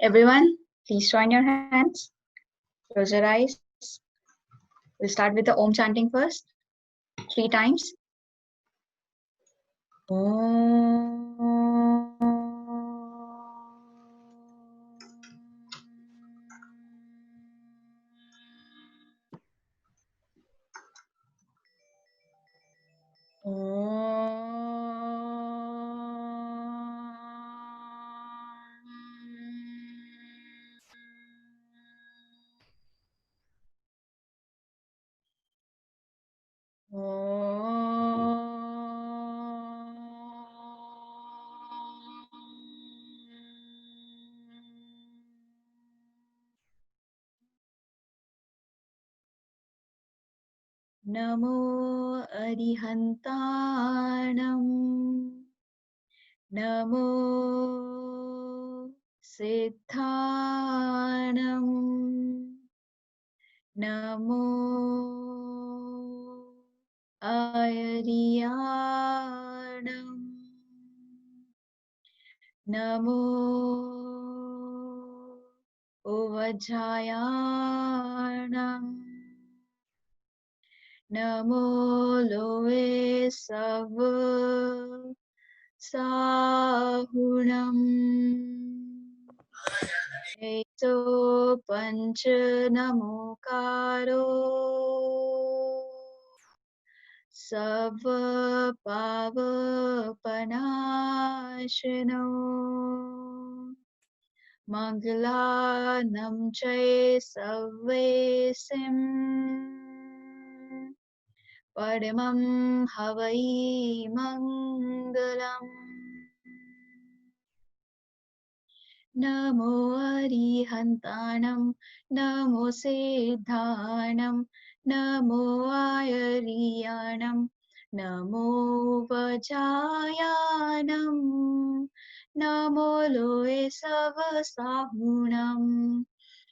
Everyone, please join your hands. Close your eyes. We'll start with the Om chanting first, 3 times. Namo Arihantanam, Namo Siddhanam, Namo Ayariyanam, Namo Uvajjayanam, Namo Loe Sava Sahunam, Eto Pancha Namokaro Sava Pava Panashino Mangalanam Chai Savesim Padmam Havai Mangalam Namo Arihantanam, Namo Siddhanam, Namo Ayariyanam, Namo Vajayanam, Namo Loe Savasahunam,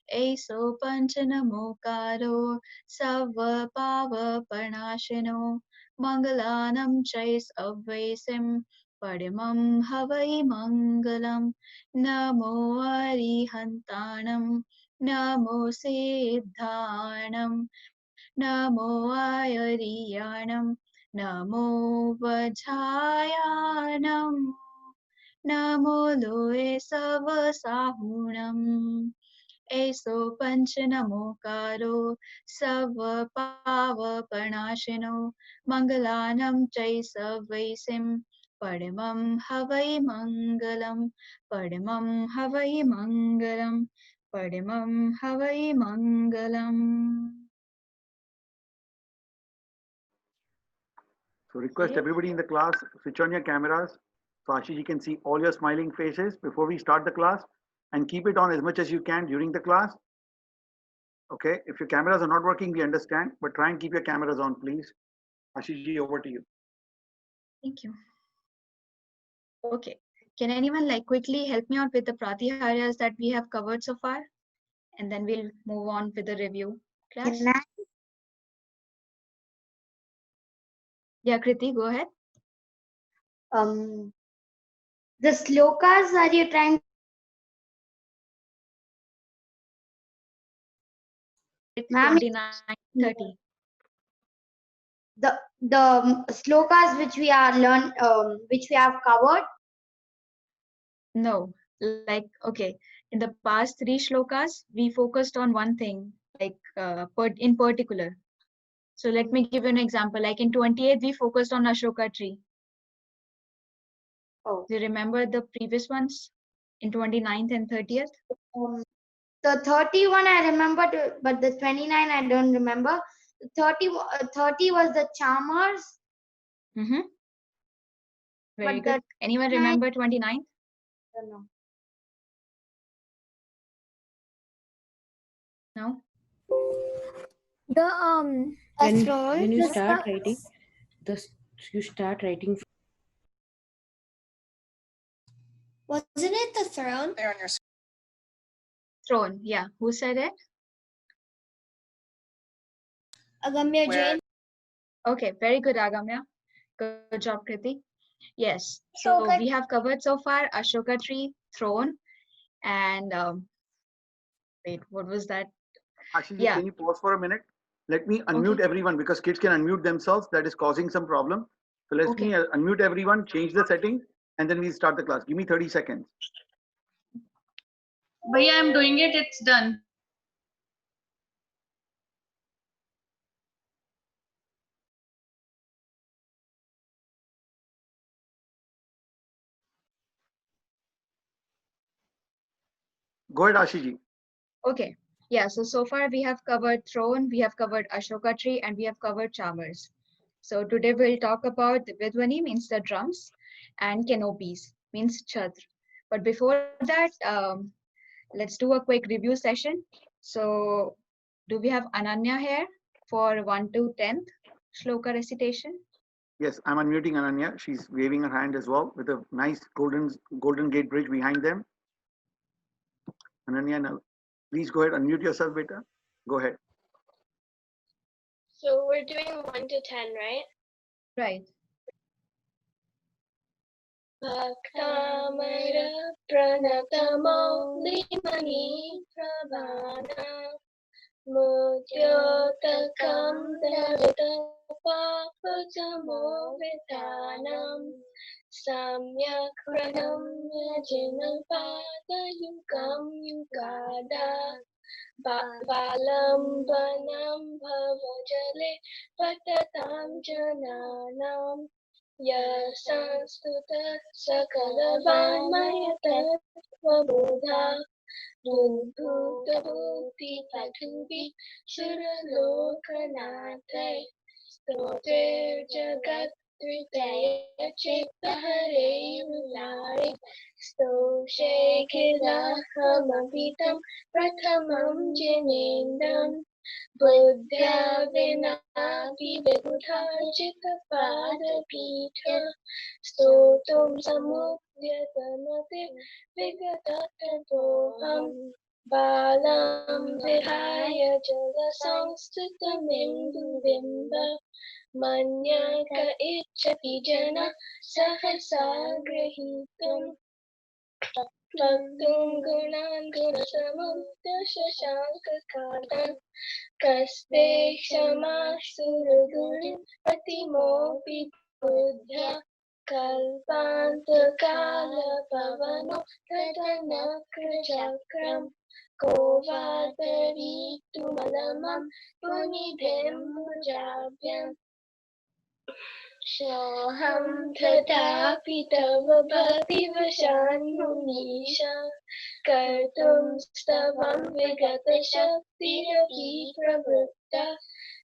Eso Panchanamokaro, Sava Pava Parnashino, Mangalanam Chais Avvesim, Padmam Havai Mangalam, Namo Arihantanam, Namo Siddhanam, Namo Ayariyanam, Namo Vajayanam, Namo Loe Savasahunam, Eso Panchanamokaro, Sava Pava Parnashino, Mangalanam Chai Savaisim, Padmam Havai Mangalam, Padmam Havai Mangalam, Padmam Havai Mangalam. So request everybody in the class, switch on your cameras so Ashish can see all your smiling faces before we start the class, and keep it on as much as you can during the class. Okay, if your cameras are not working, we understand, but try and keep your cameras on, please. Ashish, over to you. Thank you. Okay, can anyone quickly help me out with the pratiharyas that we have covered so far? And then we'll move on with the review class. Yeah, Kriti, go ahead. The shlokas, are you trying? It's 29:30. The shlokas which we are which we have covered. No, okay, in the past 3 shlokas, we focused on one thing, in particular. So let me give you an example. Like in 28th, we focused on Ashoka tree. Oh. Do you remember the previous ones in 29th and 30th? The 31 I remember, but the 29 I don't remember. The 30 was the charmers. Mm-hmm. Very good. Anyone remember 29th? I don't know. No? When you start writing, you start writing. Wasn't it the throne? Throne, yeah. Who said it? Agamya Jain. Okay, very good, Agamya. Good job, Kriti. Yes, so we have covered so far Ashoka tree, throne, And wait, what was that? Ashish, Yeah. can you pause for a minute? Let me unmute everyone because kids can unmute themselves. That is causing some problem. So let me unmute everyone, change the setting, and then we start the class. Give me 30 seconds. Bhaiya, I'm doing it. It's done. Go ahead, Ashiji. Okay. Yeah. So far we have covered throne, we have covered Ashoka tree, and we have covered charmers. So today we'll talk about the Vidwani, means the drums, and canopies, means chhatra. But before that, let's do a quick review session. So do we have Ananya here for 1 to 10th shloka recitation? Yes, I'm unmuting Ananya. She's waving her hand as well with a nice golden gate bridge behind them. Ananya, now, please go ahead, unmute yourself, beta. Go ahead. So we're doing 1 to 10, right? Right. Bhaktamar pranatamolimani prabhana mudyotakam daritapapatamovitanam samyak pranamya jinapatayukam yugada balambanam bhavajale patatam jananam Yasanstuta sakalavanmayatatvabodha Buddha-bhuti pathubi suralokanathai Stoter jagat tritaya chittahare mulare Stoshe khilahamapitam prathamam jinendam Buddhya vinapi vibudha chittapadapita stotum samudyatamate vigatatoham balam vihaya jalasamsthitamindubimba manyaka ichati jana sahasa grahitam Taktum gunan gunasamudya shashankakatan Kaste Kshama Suraguri Patimopi Buddha Kalpanta Kala Pavano Tatanakra Chakram Kovadari Tumalamam Punidhem Mujabhyam Soham Tadapi Tava Bhakti Vashan Munisha Kartum Stavam Vigata Shakti Rapi Pravritta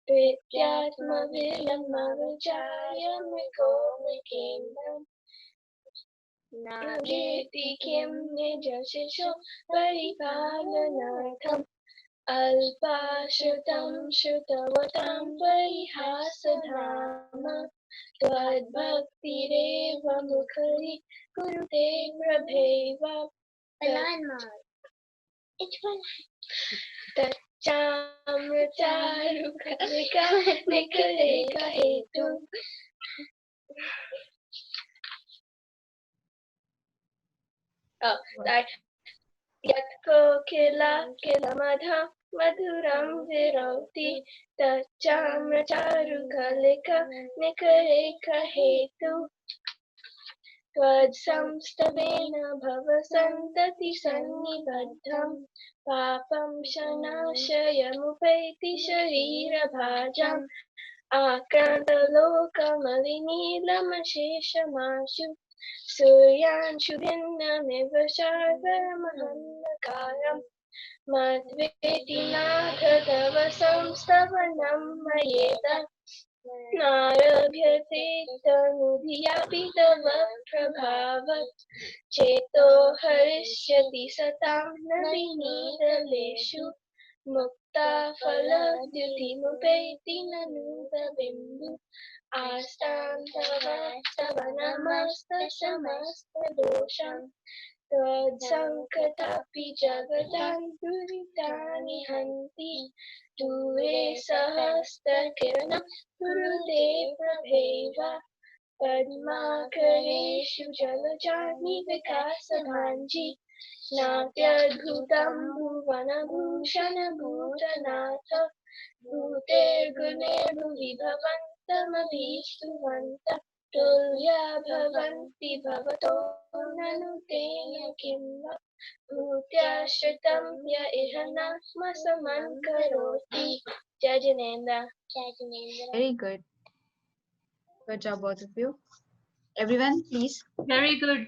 Vidyatma Vilamavajaya Miko Mikendam Nageti Kim Nijashisho Paripalanartham Alpashutam Shutavatam Parihasadhama Tadbhaktireva Mukhari Kurute Prabheva It's fun. Tachamrataru Kalika Nikaleka Hetu that Yatko Kila Kila Madha Madhuram Viroti Tachamrataru Kalika Nikaleka Hetu Twadsamstavena bhavasantati sannibaddham papam shanashayamupeti sharira bhajam akrantalokamalineelamaseshamashu suryanshubhinnamiva sharvaramahannakaram madveti nath tava samstavanam mayeta नारभ्यते तनुधियापि तव प्रभावत् चेतो हरिष्यति सतां न विनीतलेषु मुक्ता फलद्युतिमुपैति ननुदबिन्दु आस्तां तव नमस्तशमस्तदोषम् त्वत्सङ्कटापि जगतां दुरितानि हन्ति दूरे सहस्रकिरणं कुरुते प्रभेव पद्माकरेषु जलजानि विकासकाञ्ची नाट्यद्भुतं भुवनभूषणभूतनाथ भूतेर्गुणेर्भुवि भवन्तमभीष्टुवन्तः तुल्या भवन्ति भवतो ननु तेन किं वा भूत्याश्रितं य इह न समं करोति जय जिनेन्द्र जय Jinendra Very good. Good job, both of you. Everyone, please. Very good.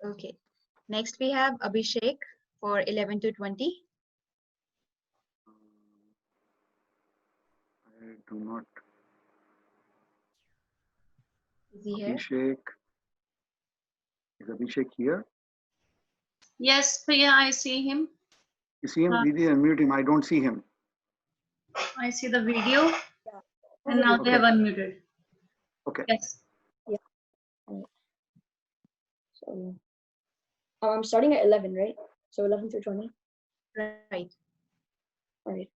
Okay. Next, we have Abhishek for 11 to 20. I do not. Is he here? Abhishek. Is Abhishek here? Yes, Priya, I see him. You see him? Didi, unmute him. I don't see him. I see the video. And now they have unmuted. Okay. Yes. So, I'm starting at 11, right? So 11 through 20. Right. All right.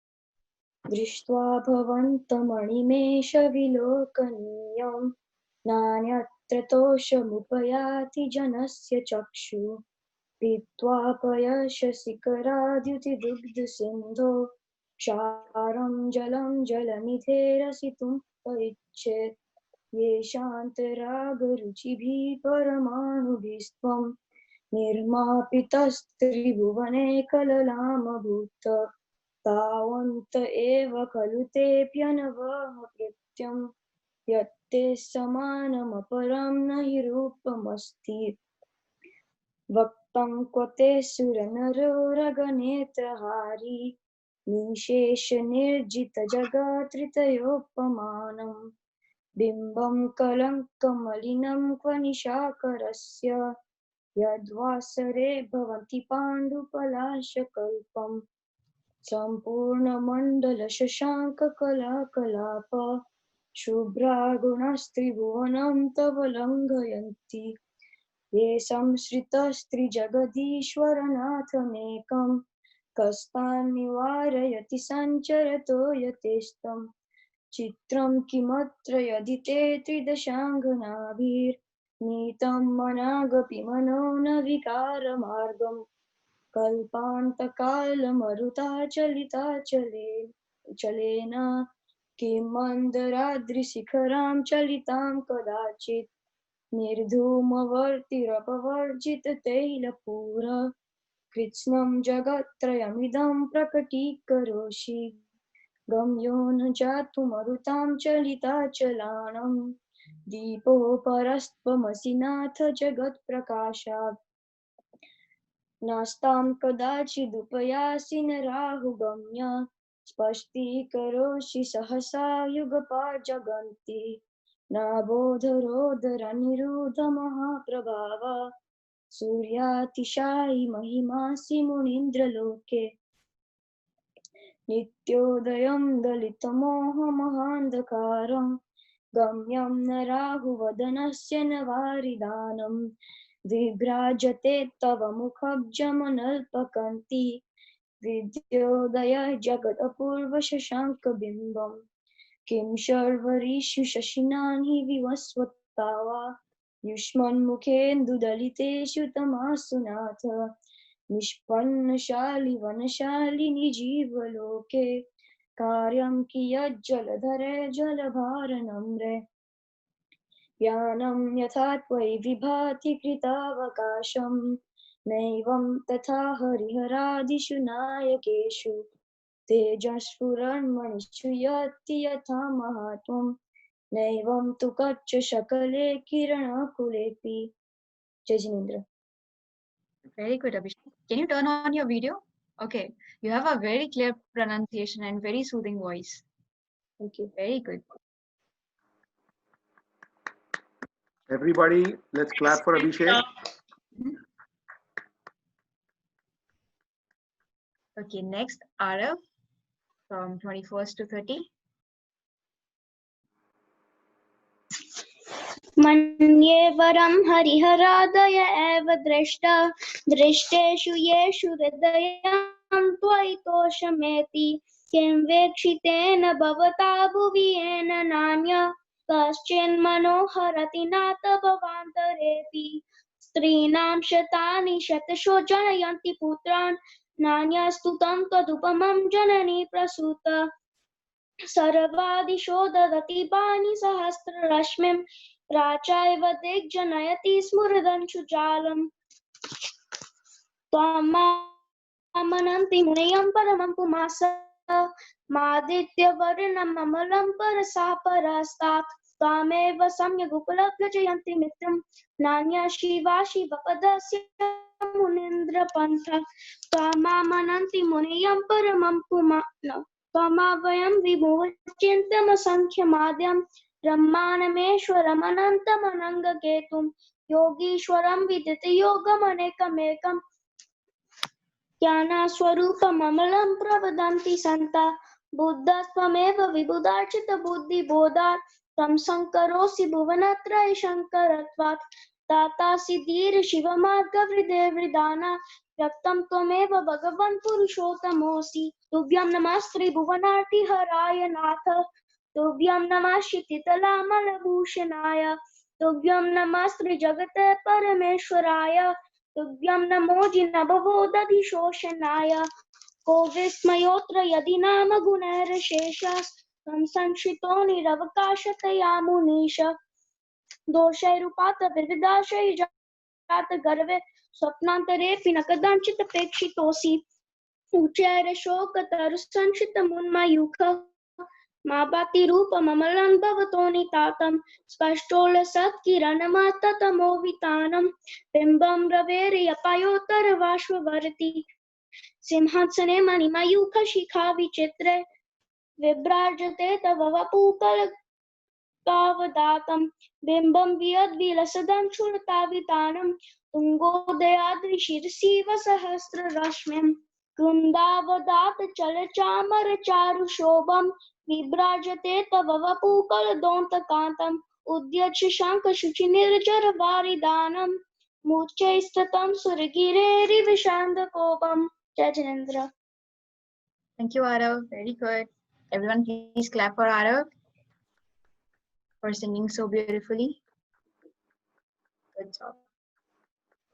दृष्ट्वा भवन्तमणिमेष विलोकनीयं नान्यत्र तोषमुपयाति जनस्य चक्षु पीत्वापयशशिखराद्युतिदुग्धसिन्धो क्षारं जलं जलनिधेरसितुं परिच्छेत् येषान्तरागरुचिभिः परमाणुभिस्त्वं निर्मापितस्त्रिभुवने कललामभूत तावन्त एव खलु तेऽप्यनवमकृत्यं यत्ते समानमपरं न हि रूपमस्ति वक्तं क्व ते सुरनरोरगनेत्रहारी निशेषनिर्जितजगत्त्रितयोपमानं बिम्बं कलङ्कमलिनं क्व निशाकरस्य यद्वासरे भवन्ति पाण्डुपलाशकल्पम् सम्पूर्णमण्डलशशाङ्ककलाकलाप शुभ्रागुणस्त्रिभुवनं तव लङ्घयन्ति ये संश्रितस्त्रिजगदीश्वरनाथमेकं कस्तान्निवारयति सञ्चरतो यतेस्तं चित्रं किमत्र यदि ते त्रिदशाङ्गनाभिर्नीतं मनागपि मनो न विकारमार्गम् कल्पान्तकालमरुताचलिताचलेन किं मन्दराद्रिशिखरां चलितां कदाचित् निर्धूमवर्तिरपवर्जिततैलपूर कृत्स्नं जगत्त्रयमिदं प्रकटीकरोषि गम्यो न जातुमरुतां चलिताचलानं दीपो परस्त्वमसि नाथ जगत्प्रकाशात् नास्तां कदाचिदुपयासि न राहुगम्य स्पष्टीकरोषि सहसा युगपात् जगन्ति नाबोधरोदरनिरुद्धमहाप्रभाव सूर्यातिशायि महिमासि मुनीन्द्रलोके नित्योदयं दलितमोहमहान्धकारं गम्यं न राहुवदनस्य न वारिदानं विभ्राजते तव मुखब्जमनल्पकन्ति विद्योदय जगदपूर्वशशाङ्कबिम्बम् किं शर्वरीषु शशिनां हि विवस्वता वा युष्मन्मुखेन्दुदलितेषु तमासु नाथ निष्पन्नशालि वनशालिनि जीवलोके कार्यं कियज्जलधरे जलभारनम्रे यानं यथा त्वयि विभाति कृतावकाशं नैवं तथा हरिहरादिषु नायकेषु तेजस्फुरन्मणिषु यत्ति यथा महात्वं नैवं तु कच्च शकले किरणकुलेऽपि जय Jinendra. Very good, Abhishek. Can you turn on your video? Okay. You have a very clear pronunciation and very soothing voice. Thank you. Very good. Everybody, let's clap for Abhishek. Okay, next, Arav from 21st to 30. मन्ये वरं हरिहरादय एव द्रष्टा दृष्टेषु येषु हृदयं त्वयि तोषमेति किं वेक्षितेन भवता भुवि येन नान्य कश्चिन्मनोहरति नाथ भवान्तरेऽपि स्त्रीणां शतानि शतशो जनयन्ति पुत्रान् नान्यस्तु तं तदुपमं जननी प्रसूत सर्वादिशो ददति वाणी सहस्ररश्मिं प्राचैव दिग्जनयति स्मुरदंशुजालम् त्वामनन्ति मुनयं परमं पुमास मादित्यवर्णम् अमलं परसा परस्तात् त्वामेव सम्यगुपलभ्य जयन्ति मित्रं नान्या शिवा शिवपदस्य मुनीन्द्रपन्थ त्वामनन्ति मुनयं परमं पुमान त्वमवयं विभुः चिन्त्यमसङ्ख्यमाद्यं ब्रह्माणमेश्वरमनन्तमनङ्गकेतुं योगीश्वरं विदितयोगमनेकमेकं ज्ञानस्वरूपममलं प्रवदन्ति सन्ता बुद्धस्त्वमेव विबुधार्चितबुद्धिबोधात् तं शङ्करोऽसि भुवनत्रये शङ्करत्वात् दातासि धीर शिवमार्गवृदे वृदाना व्यक्तं त्वमेव भगवन् पुरुषोत्तमोऽसि तुभ्यं नमः श्रीभुवनार्तिहराय नाथ तुभ्यं नमः क्षितितलामलभूषणाय तुभ्यं नमः श्रीजगते परमेश्वराय तुभ्यं नमो जिनभवोदधिशोषणाय को विस्मयोऽत्र यदि नाम गुणैरशेषः तं संश्रितो निरवकाशतया मुनीश दोषैरुपात विविधाशै जात गर्वे स्वप्नान्तरेऽपि न कदाचित् अपेक्षितोऽसि उच्चैरशोकतरुसंश्रितमुन्मयूख मा भाति रूपममलं भवतो नितातं स्पष्टोलसत्किरणमततमोवितानं बिम्बं रवेर्यपायोत्तरवाश्ववर्ति सिंहासने मणिमयूखशिखा विचित्रे विभ्राजते तव वपुकलकावदातं बिम्बं वियद्विलसदं क्षुरतावितानं तुङ्गोदयाद्रिशिरसिव सहस्ररश्मिं कुन्दावदात चलचामर चारुशोभं विभ्राजते तव वपुकलदोन्तकान्तम् उद्यच्छ शङ्खशुचिनिर्जरवारिदानं मूर्च्छैस्ततं सुरगिरेरिविषान्दकोपम् जय Jinendra. Thank you, Arav. Very good. Everyone, please clap for Arav for singing so beautifully. Good job.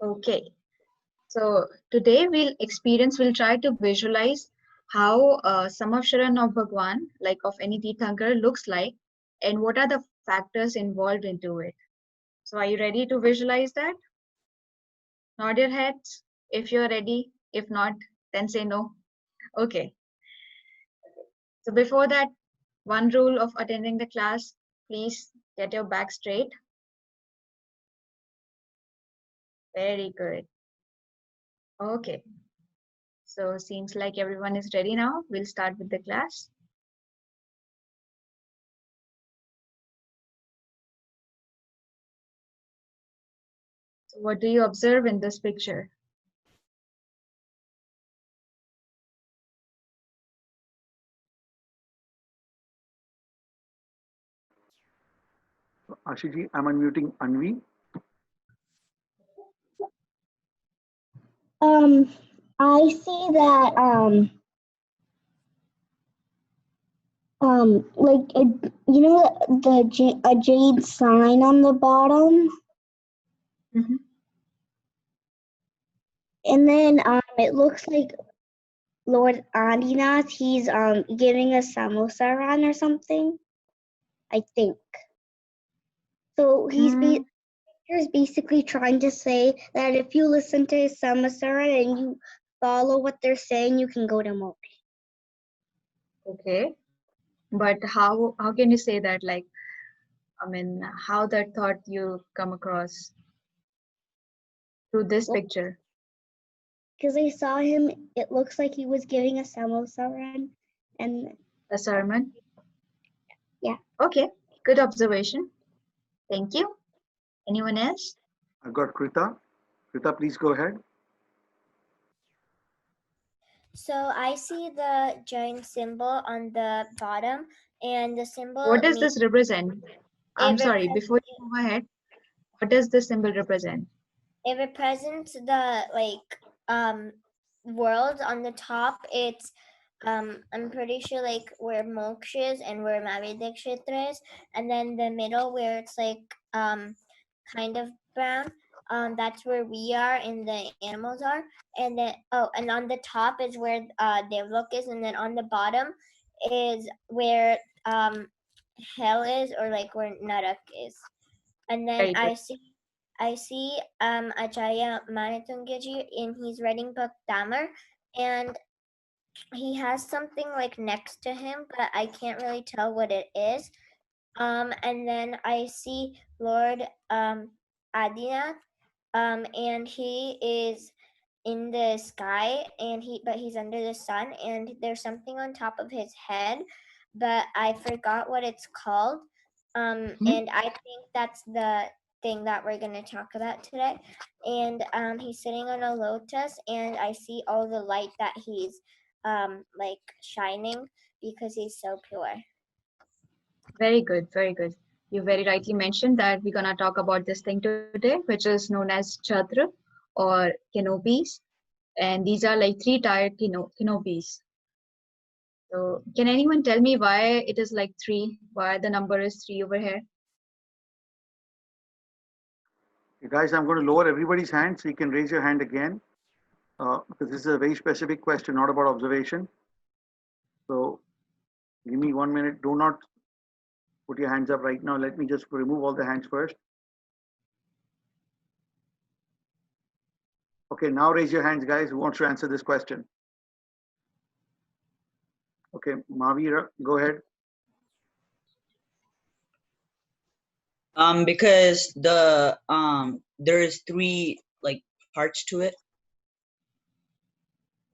Okay. So today we'll try to visualize how Samavsharan of Bhagwan, like of any Tirthankar, looks like and what are the factors involved into it. So are you ready to visualize that? Nod your heads if you're ready. If not, then say no. Okay. So before that, one rule of attending the class, please get your back straight. Very good. Okay. So seems like everyone is ready now. We'll start with the class. So what do you observe in this picture? Ashiji, I'm unmuting Anvi. I see that like you know a jade sign on the bottom, Mhm. and then it looks like Lord Adinath, he's giving a samosaran or something, I think. So he's basically trying to say that if you listen to his samosaran and you follow what they're saying, you can go to Moksh. Okay. But how can you say that? Like, I mean, how that thought you come across through this picture? Because I saw him, it looks like he was giving a samosaran and A sermon? Yeah. Okay. Good observation. Thank you. Anyone else? I've got Krita. Krita, please go ahead. So I see the giant symbol on the bottom, and the symbol. What does this represent? I'm sorry, before you move ahead, what does this symbol represent? It represents the world on the top. It's I'm pretty sure like where moksha is and where Mavidikshitra is, and then the middle where it's like kind of brown. That's where we are and the animals are, and then and on the top is where Devlok is, and then on the bottom is where hell is, or like where Narak is. And then Very good. I see Acharya Manitungaji, and he's writing Bhaktamar, and he has something like next to him, but I can't really tell what it is. And then I see Lord Adinath, and he is in the sky, and he's under the sun, and there's something on top of his head, but I forgot what it's called. And I think that's the thing that we're going to talk about today. And he's sitting on a lotus, and I see all the light that he's like shining because he's so pure. Very good, very good. You very rightly mentioned that we're gonna talk about this thing today, which is known as chhatra or canopies, and these are like three-tiered canopies. So, can anyone tell me why it is like 3? Why the number is 3 over here? You guys, I'm going to lower everybody's hand so you can raise your hand again, because this is a very specific question, not about observation. So give me 1 minute. Do not put your hands up right now. Let me just remove all the hands first. Okay, now raise your hands, guys. Who wants to answer this question? Okay, Mavira, go ahead. Because the there's 3 like parts to it.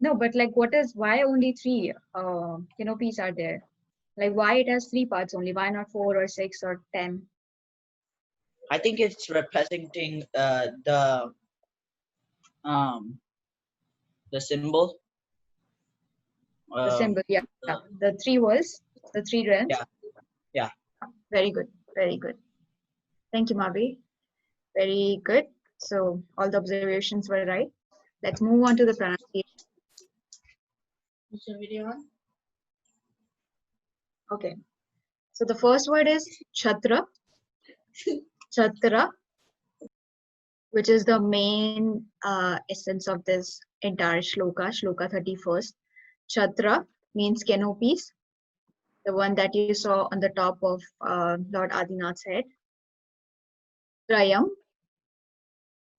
No, but like why only 3 canopies are there? Like why it has 3 parts only? Why not 4 or 6 or 10? I think it's representing the symbol. The symbol, yeah. The 3 worlds, the 3 realms. Yeah. Very good, very good. Thank you, Mavi. Very good. So all the observations were right. Let's move on to the pronunciation. Is the video on? Okay. So the first word is chhatra. Chhatra, which is the main essence of this entire shloka, shloka 31st. Chhatra means canopies, the one that you saw on the top of Lord Adinath's head. Trayam.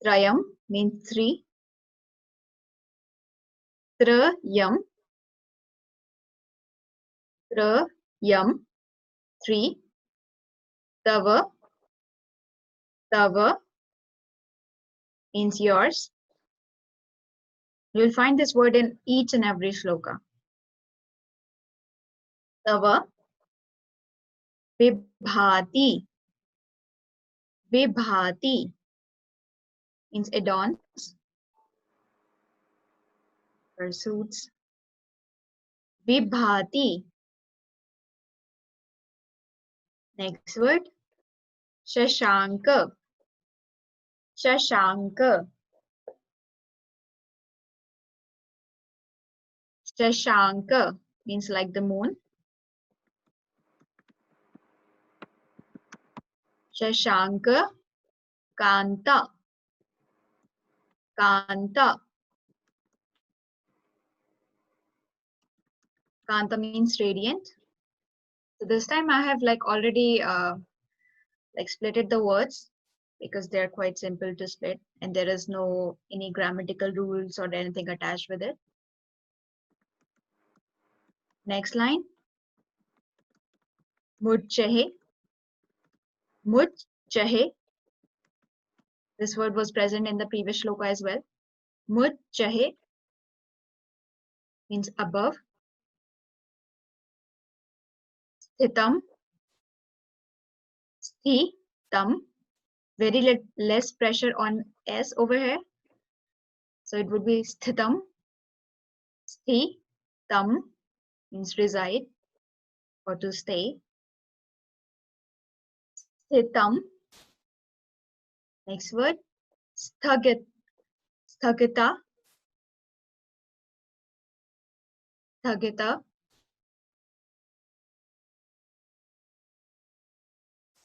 Trayam means 3. Trayam. Trayam, 3. Tava. Tava means yours. You'll find this word in each and every shloka. Tava. Vibhati. Vibhati means adorns, pursuits. Vibhati. Next word, Shashanka. Shashanka. Shashanka means like the moon. Shashanka. Kanta. Kanta. Kanta means radiant. So this time I have like already like splitted the words because they're quite simple to split and there is no any grammatical rules or anything attached with it. Next line. Mujh chahe. Mujh chahe. This word was present in the previous shloka as well. Mujh chahe means above. Sthitam. Sthitam. Very less pressure on S over here. So it would be sthitam. Sthitam means reside or to stay. Sthitam. Next word. Sthagit. Sthagita. Sthagita.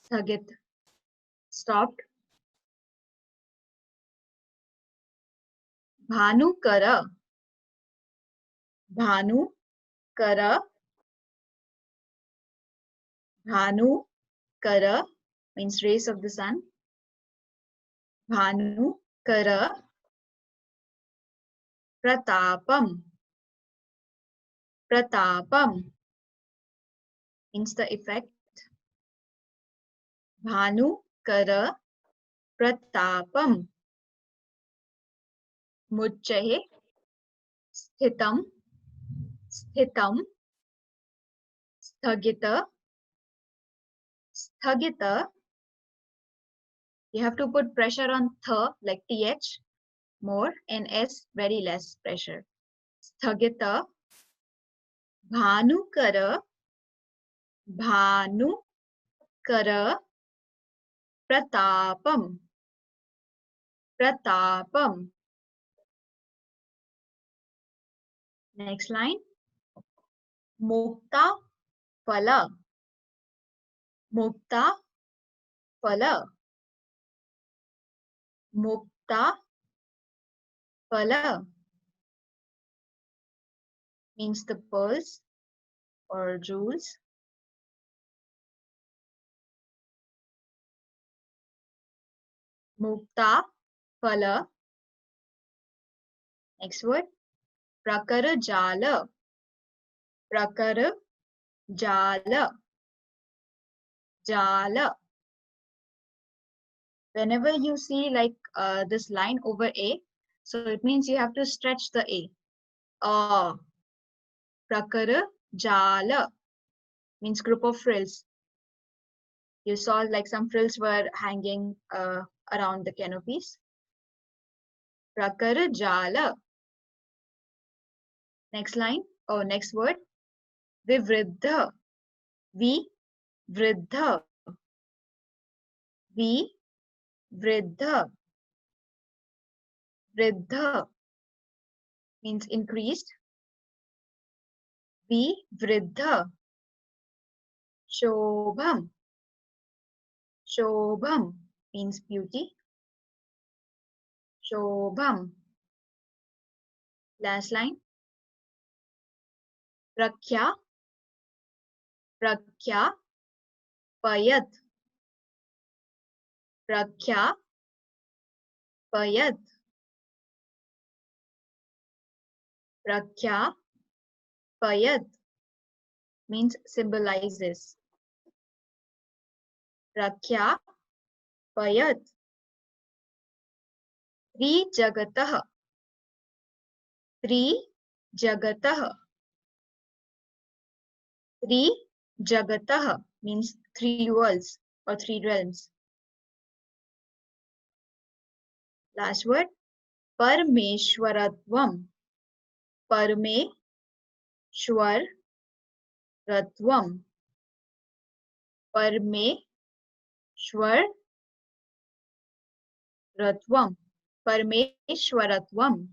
Sthagit. Stopped. Bhanukara. Bhanukara. Bhanukara means rays of the sun. Bhanukara. Pratapam. Pratapam means the effect. Bhanukara Pratapam. Mucchahe. Sthitam. Sthitam. Sthagita. Sthagita. You have to put pressure on th like th more and s very less pressure. Sthagita. Bhanukara. Bhanukara Pratapam. Pratapam. Next line. Mukta Phala. Mukta Phala. Mukta Phala means the pearls or jewels. Mukta Phala. Next word. Prakara Jala. Prakara Jala. Jala. Whenever you see like this line over A, so it means you have to stretch the A. Prakara Jala means group of frills. You saw like some frills were hanging around the canopies. Prakara Jala. Next line. Oh, next word. Vivriddha. Vivriddha. Vivriddha. Vriddha means increased. Vivriddha. Shobham. Shobham means beauty. Shobham. Last line. Prakhya. Prakhya Payat. Prakhya Payat. Prakhya Payat means symbolizes. Prakhya Payat. Tri Jagatah. Tri Jagatah. Tri Jagatah means three worlds or three realms. Last word. Parmeshwaratvam. Parmeshwaratvam. Parmeshwaratvam. Parmeshwaratvam.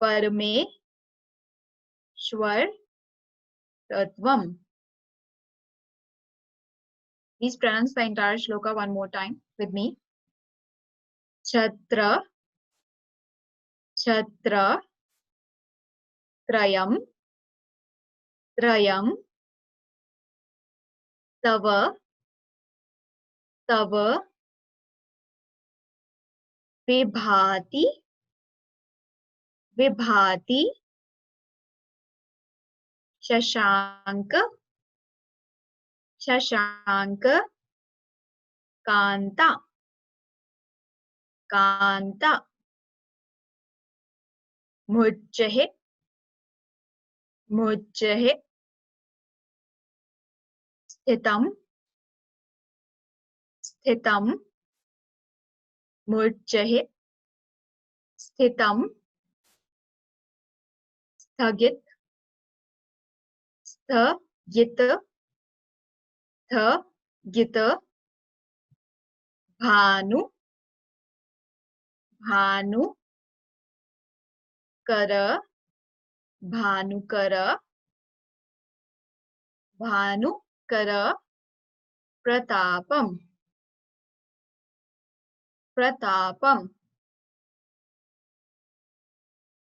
Parmeshwaratvam. Please pronounce the entire shloka one more time with me. Chhatra, Chhatra, Trayam, Trayam, Tava, Tava, Vibhati, Vibhati, Shashanka, Shashanka, Kanta, Kanta, Mujjahe, Mujjahe, Sthitam, Sthitam, Mujjahe, Sthitam, Sthagit, Sthagita, Sthagita, Bhanu, Bhanu, Kara, Bhanukara, Bhanukara, Pratapam, Pratapam.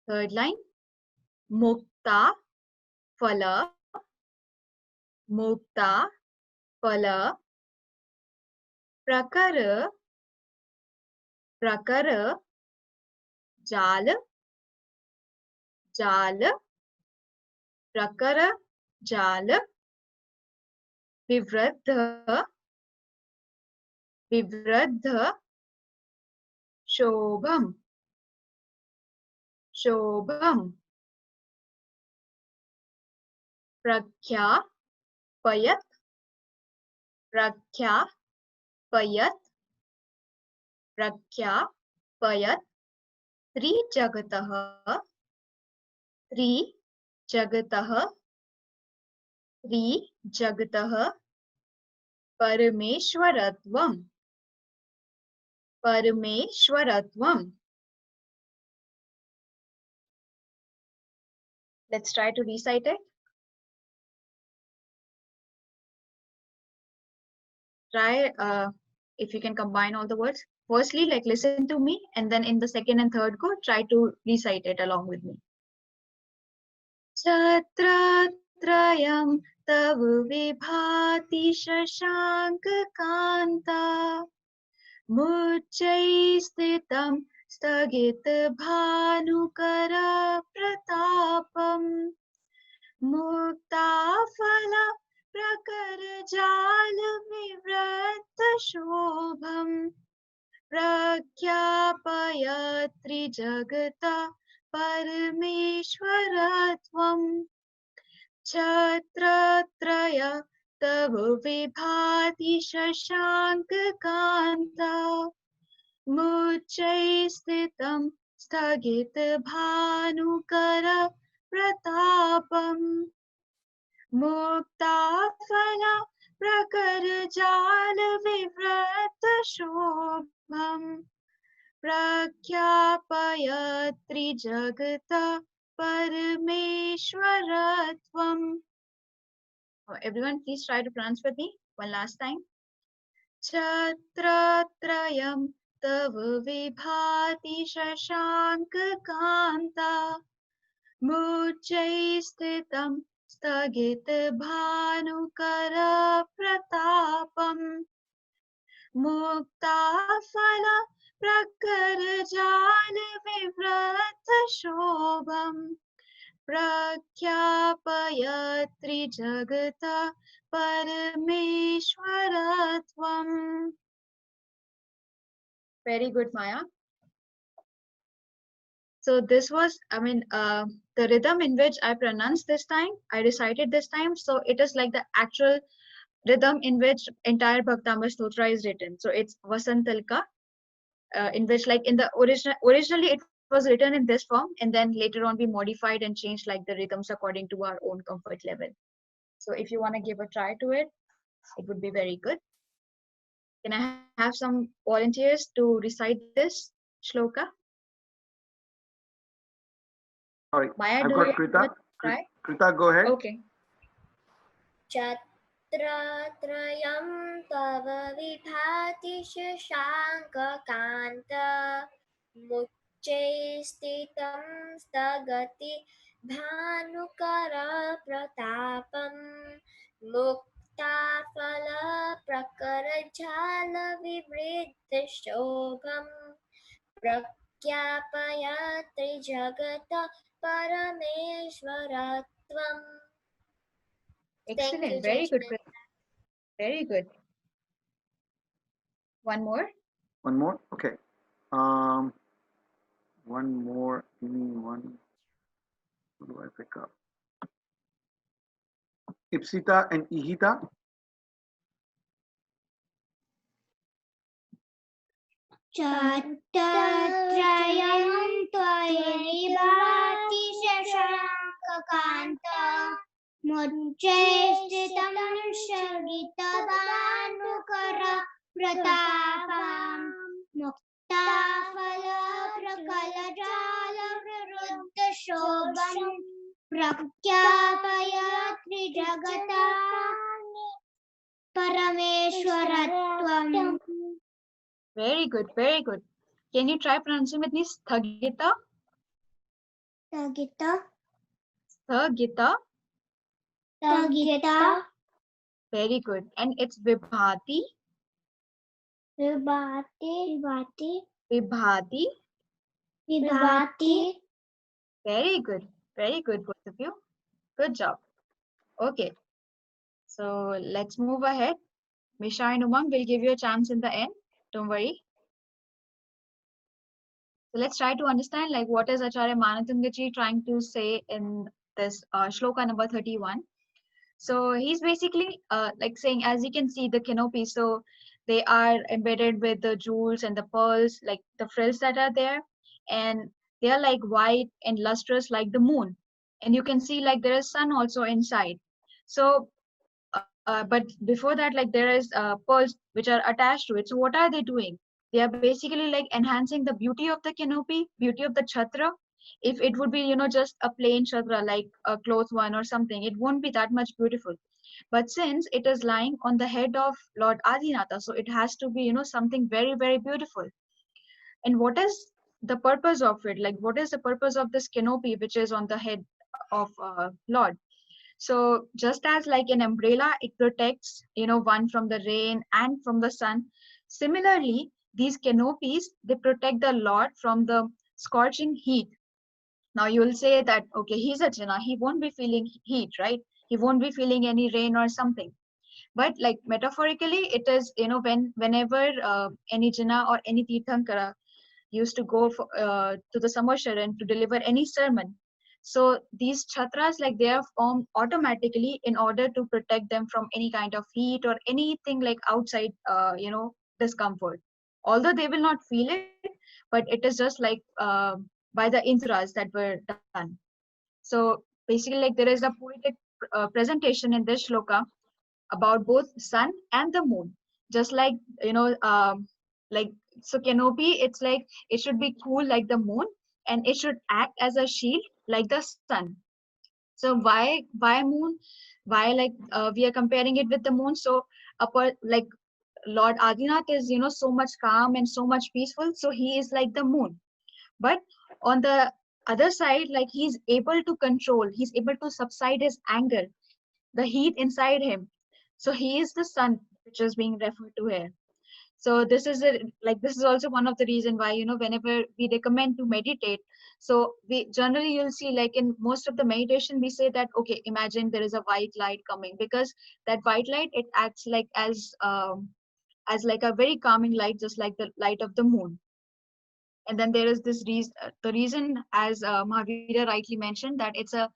Third line, Mukta, Phala, Mukta, Phala, Prakara, Prakara, Jala, Jala, Prakara, Jala, Vivradha, Vivradha, Shobham, Shobham, Prakhya, Payat, Prakhya, Payat, Prakhya, Payat, Tri Jagatah, Tri Jagatah, Tri Jagatah, Parameshwaratvam, Parameshwaratvam. Let's try to recite it. Try if you can combine all the words. Firstly, like listen to me, and then in the second and third go, try to recite it along with me. Chhatratrayam tav vibhati shashanka kanta mujjai sthitam stagit bhanukara pratapam मुक्ताफला प्रकरजालविव्रतशोभम् प्रख्यापयत्रिजगता परमेश्वरत्वम् छत्रत्रय तव विभाति शशाङ्ककान्ता मुच्चैस्थितं स्थगितभानुकर प्रतापम् मुक्ताफला प्रकरजालविव्रतशोभम् प्रख्यापयत्रिजगता परमेश्वरत्वम्. Everyone, please try to pronounce with me one last time. Chhatratrayam tav vibhati shashankakanta मुच्चै स्थितं स्थगित भानुकर प्रतापम् मुक्ताफला प्रकरजाल विव्रत शोभम् प्रख्यापयत्रिजगत परमेश्वरत्वम्. Very good, Maya. So this was, the rhythm in which I pronounced this time, I recited this time. So it is like the actual rhythm in which entire Bhaktamar Stotra is written. So it's Vasantalka, in which like in the originally it was written in this form, and then later on we modified and changed like the rhythms according to our own comfort level. So if you want to give a try to it, it would be very good. Can I have some volunteers to recite this shloka? Sorry, Maya, I've do got you Krita. have a try? Krita, go ahead. Okay. Chhatratrayam tava vibhati shashankakanta mucchai sthitam stagati bhanukara pratapam muktafala prakarajala vivriddha shobham prakyapayatri jagata parameshwaratvam. Excellent. Thank you, Very good. Judgment. Very good. One more. One more. Okay. One more. Give me one. What do I pick up? Ipsita and Ihita. Chhatratrayam tvayibhati shashankakanta mucchaistitam shagitabanukara pratapam muktafala prakalajala viruddha shobham Pragata Parameshwaratvam. Very good, very good. Can you try pronouncing with me? Sthagita? Tagita. Sthagita. Tagita. Very good. And it's Vibhati. Vibhati. Vibhati. Vibhati. Vibhati. Very good. Very good, both of you. Good job. Okay. So let's move ahead. Misha and Umang will give you a chance in the end. Don't worry. So let's try to understand like what is Acharya Manatungaji trying to say in this shloka number 31. So he's basically like saying, as you can see the canopy, so they are embedded with the jewels and the pearls, like the frills that are there, and they are like white and lustrous like the moon. And you can see like there is sun also inside. So but before that, like there is pearls which are attached to it. So what are they doing? They are basically like enhancing the beauty of the canopy, beauty of the chhatra. If it would be, just a plain chhatra, like a cloth one or something, it won't be that much beautiful. But since it is lying on the head of Lord Adinatha, so it has to be, something very, very beautiful. And what is the purpose of it? Like, what is the purpose of this canopy which is on the head of Lord? So just as like an umbrella, it protects, one from the rain and from the sun. Similarly, these canopies, they protect the Lord from the scorching heat. Now you will say that, okay, he's a Jina, he won't be feeling heat, right? He won't be feeling any rain or something. But like metaphorically, it is, whenever any Jina or any Tirthankara used to go to the Samasharan to deliver any sermon. So these chhatras, like they are formed automatically in order to protect them from any kind of heat or anything like outside, discomfort. Although they will not feel it, but it is just like by the intras that were done. So basically, like there is a poetic presentation in this shloka about both sun and the moon. Just like, like, so canopy, it's like it should be cool like the moon, and it should act as a shield like the sun. So why moon? Why, like, we are comparing it with the moon? So like Lord Adinath is, so much calm and so much peaceful, so he is like the moon. But on the other side, like he's able to control, he's able to subside his anger, the heat inside him. So he is the sun, which is being referred to here. So this is also one of the reason why, whenever we recommend to meditate, so we generally, you'll see like in most of the meditation we say that, okay, imagine there is a white light coming, because that white light, it acts like as like a very calming light, just like the light of the moon. And then there is this reason, the reason, as Mahavira rightly mentioned, that it's a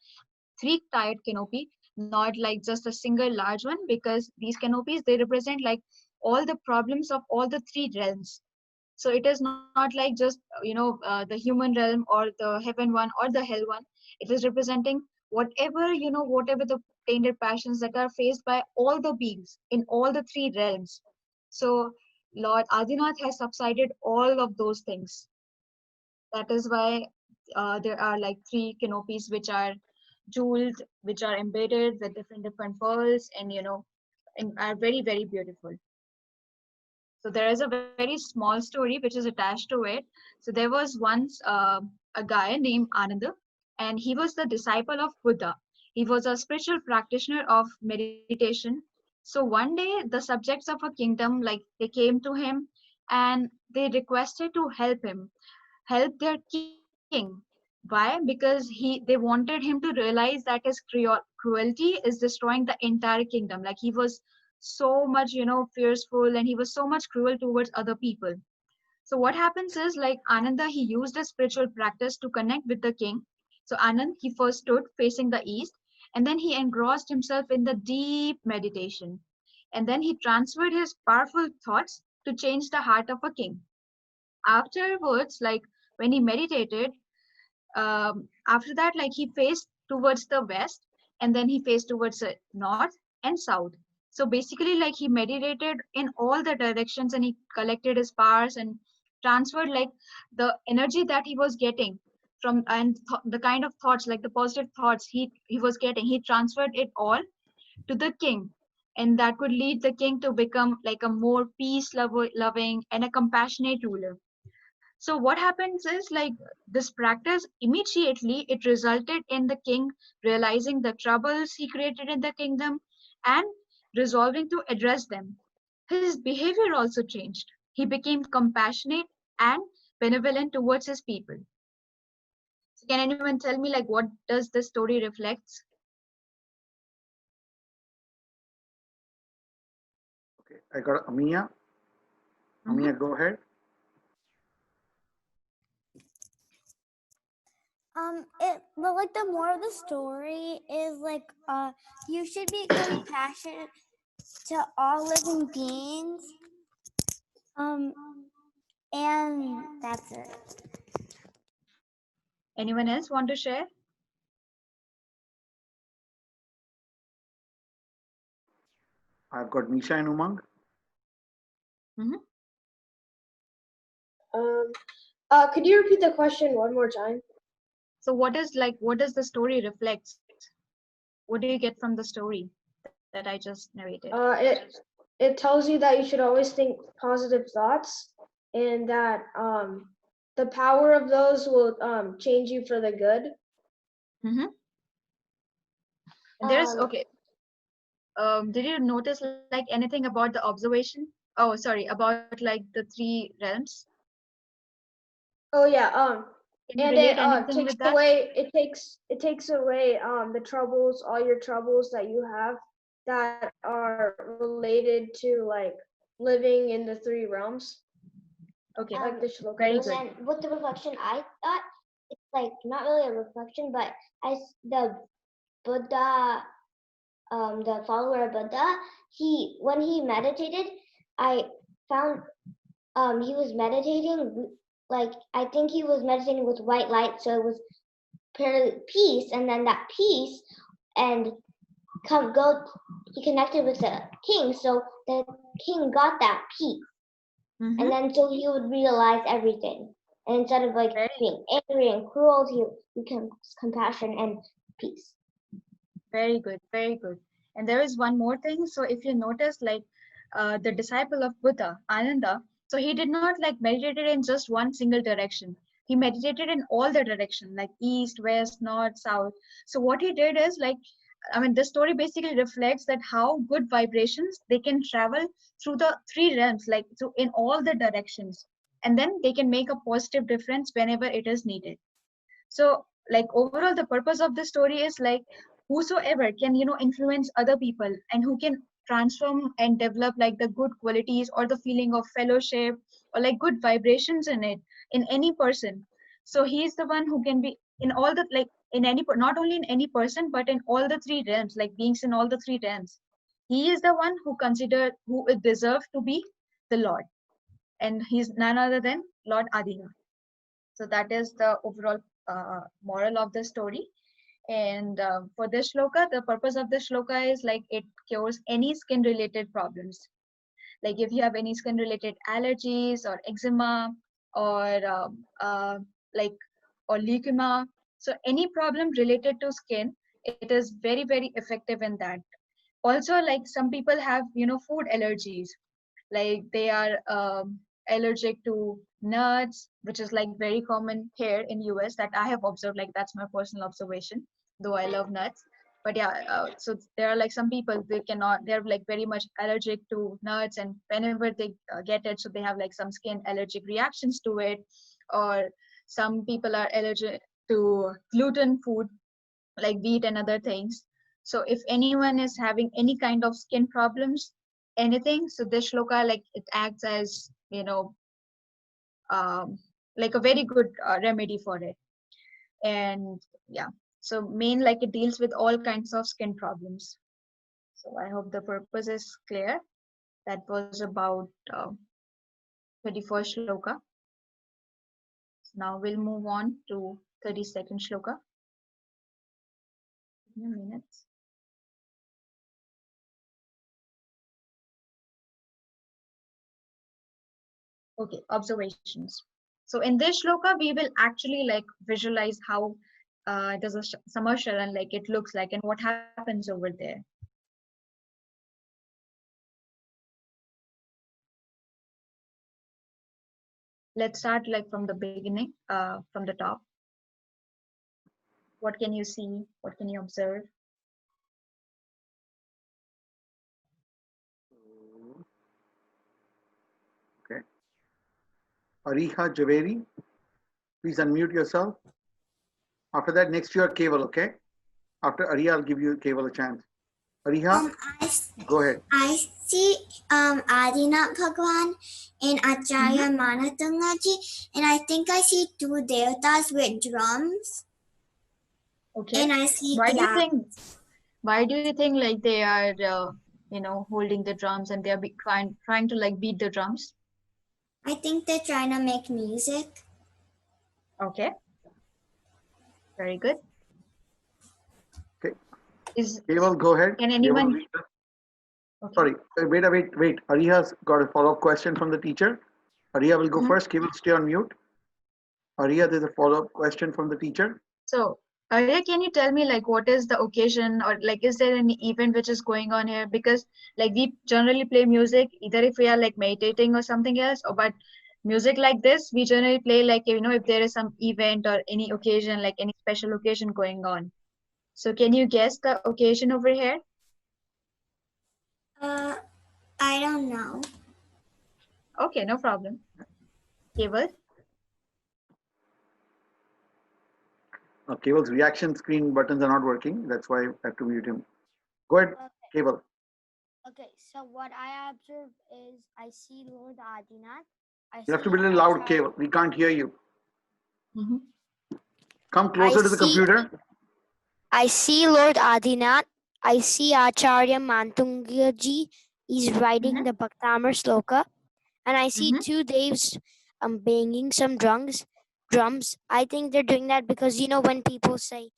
three-tiered canopy, not like just a single large one, because these canopies, they represent like all the problems of all the three realms. So it is not like just, the human realm or the heaven one or the hell one. It is representing whatever, whatever the tainted passions that are faced by all the beings in all the three realms. So Lord Adinath has subsided all of those things. That is why there are like three canopies which are jeweled, which are embedded with different pearls, and and are very, very beautiful. So there is a very small story which is attached to it. So there was once a guy named Ananda, and he was the disciple of Buddha. He was a spiritual practitioner of meditation. So one day the subjects of a kingdom, like, they came to him and they requested to help their king. Why? Because they wanted him to realize that his cruelty is destroying the entire kingdom. Like, he was so much, fearful, and he was so much cruel towards other people. So what happens is, like, Ananda, he used a spiritual practice to connect with the king. So Anand, he first stood facing the east, and then he engrossed himself in the deep meditation. And then he transferred his powerful thoughts to change the heart of a king. Afterwards, like, when he meditated, after that, like, he faced towards the west, and then he faced towards the north and south. So basically, like, he meditated in all the directions, and he collected his powers and transferred, like, the energy that he was getting from, and the kind of thoughts, like the positive thoughts he was getting, he transferred it all to the king, and that could lead the king to become like a more peace loving and a compassionate ruler. So what happens is like this practice immediately it resulted in the king realizing the troubles he created in the kingdom and resolving to address them. His behavior also changed. He became compassionate and benevolent towards his people. So can anyone tell me like what does this story reflects? Okay, I got Amia. Amia, go ahead. Like the moral of the story is like you should be compassionate to all living beings. And that's it. Anyone else want to share? I've got Nisha and Umang. Could you repeat the question one more time? So what does the story reflects? What do you get from the story that I just narrated? It tells you that you should always think positive thoughts, and that the power of those will change you for the good. There's okay. Did you notice like anything about the observation? Oh, sorry, about like the three realms. Oh yeah. Can you And relate it anything takes with that? away. It takes away the troubles, all your troubles that you have that are related to like living in the three realms. Okay, like the Shlokas. very And good. then with the reflection, I thought it's like not really a reflection, but the Buddha, the follower of Buddha, when he meditated, I found he was meditating like I think he was meditating with white light, so it was purely peace, and then that peace and he connected with the king, so the king got that peace. And then so he would realize everything. And instead of like being angry and cruel, he becomes compassion and peace. Very good, very good. And there is one more thing. So if you notice, like the disciple of Buddha, Ananda, so he did not like meditated in just one single direction. He meditated in all the direction, like east, west, north, south. So what he did is like, I mean, the story basically reflects that how good vibrations they can travel through the three realms, like so in all the directions, and then they can make a positive difference whenever it is needed. So like overall the purpose of the story is like whosoever can influence other people and who can transform and develop like the good qualities or the feeling of fellowship or like good vibrations in it in any person. So he is the one who can be in all the like in any not only in any person but in all the three realms, like beings in all the three realms. He is the one who is deserved to be the Lord, and he's none other than Lord Adina. So that is the overall moral of the story. And for this shloka, the purpose of the shloka is like it cures any skin related problems. Like if you have any skin related allergies or eczema or like or leukemia, so any problem related to skin, it is very, very effective in that. Also, like some people have food allergies, like they are allergic to nuts, which is like very common here in US that I have observed. Like that's my personal observation, though I love nuts. But yeah, so there are like some people they're like very much allergic to nuts, and whenever they get it, so they have like some skin allergic reactions to it. Or some people are allergic to gluten food like wheat and other things. So if anyone is having any kind of skin problems, anything, so this shloka like it acts as like a very good remedy for it. And yeah, so main like it deals with all kinds of skin problems. So I hope the purpose is clear. That was about 31st shloka. So now we'll move on to 32nd shloka. Give me a minute. Okay, observations. So in this shloka, we will actually like visualize how does a summer Sharan like it looks like and what happens over there. let's start like from the beginning, from the top. What can you see? What can you observe? Okay. Ariha Javeri, please unmute yourself. After that, next year, Keval, okay? After Ariha, I'll give you Keval a chance. Ariha, go ahead. I see Adinath Bhagwan and Acharya Manatungaji, and I think I see two devtas with drums, Okay. and I see Why do you clouds. think? Why do you think like they are, holding the drums and they are trying to like beat the drums? I think they're trying to make music. Okay. Very good. Okay. Is Keval, go ahead. Can Keval, anyone? read the- Okay. Sorry, wait. Ariha's got a follow-up question from the teacher. Ariha will go first. Keval, stay on mute. Ariha, there's a follow-up question from the teacher. So, Arya, can you tell me like what is the occasion, or like is there any event which is going on here? Because like we generally play music either if we are like meditating or something else, or but music like this we generally play like if there is some event or any occasion, like any special occasion going on. So can you guess the occasion over here? I don't know. Okay, no problem. Keval? Keval's reaction screen buttons are not working. That's why I have to mute him. Go ahead, Keval. Okay, so what I observe is I see Lord Adinath. You have to be a little loud, Keval. We can't hear you. Come closer to the computer. I see Lord Adinath. I see Acharya Mantungaji. He's writing the Bhaktamar Shloka. And I see two Devs banging some drums. I think they're doing that because when people say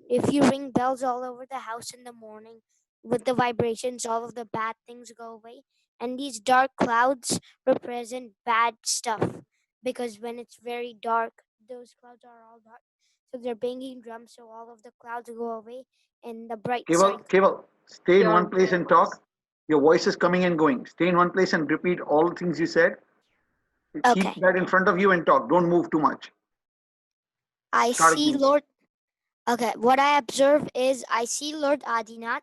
if you ring bells all over the house in the morning with the vibrations, all of the bad things go away. And these dark clouds represent bad stuff because when it's very dark, those clouds are all dark. So they're banging drums so all of the clouds go away and the bright sun. Keval, stay in Your one place and talk. Your voice is coming and going. Stay in one place and repeat all the things you said. Keep that in front of you and talk. Don't move too much. I see Lord. Okay, what I observe is I see Lord Adinath.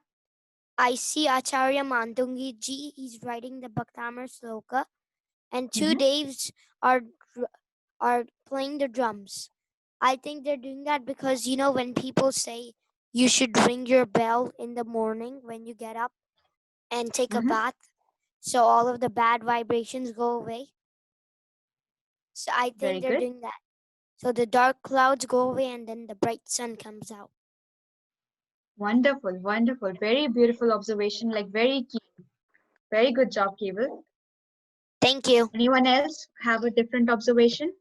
I see Acharya Mandungi ji. He's writing the Bhaktamar Sloka, and two Devs are playing the drums. I think they're doing that because when people say you should ring your bell in the morning when you get up and take a bath, so all of the bad vibrations go away. So I think they're doing that. So the dark clouds go away and then the bright sun comes out. Wonderful, wonderful. Very beautiful observation, like very keen. Very good job, Keval. Thank you. Anyone else have a different observation?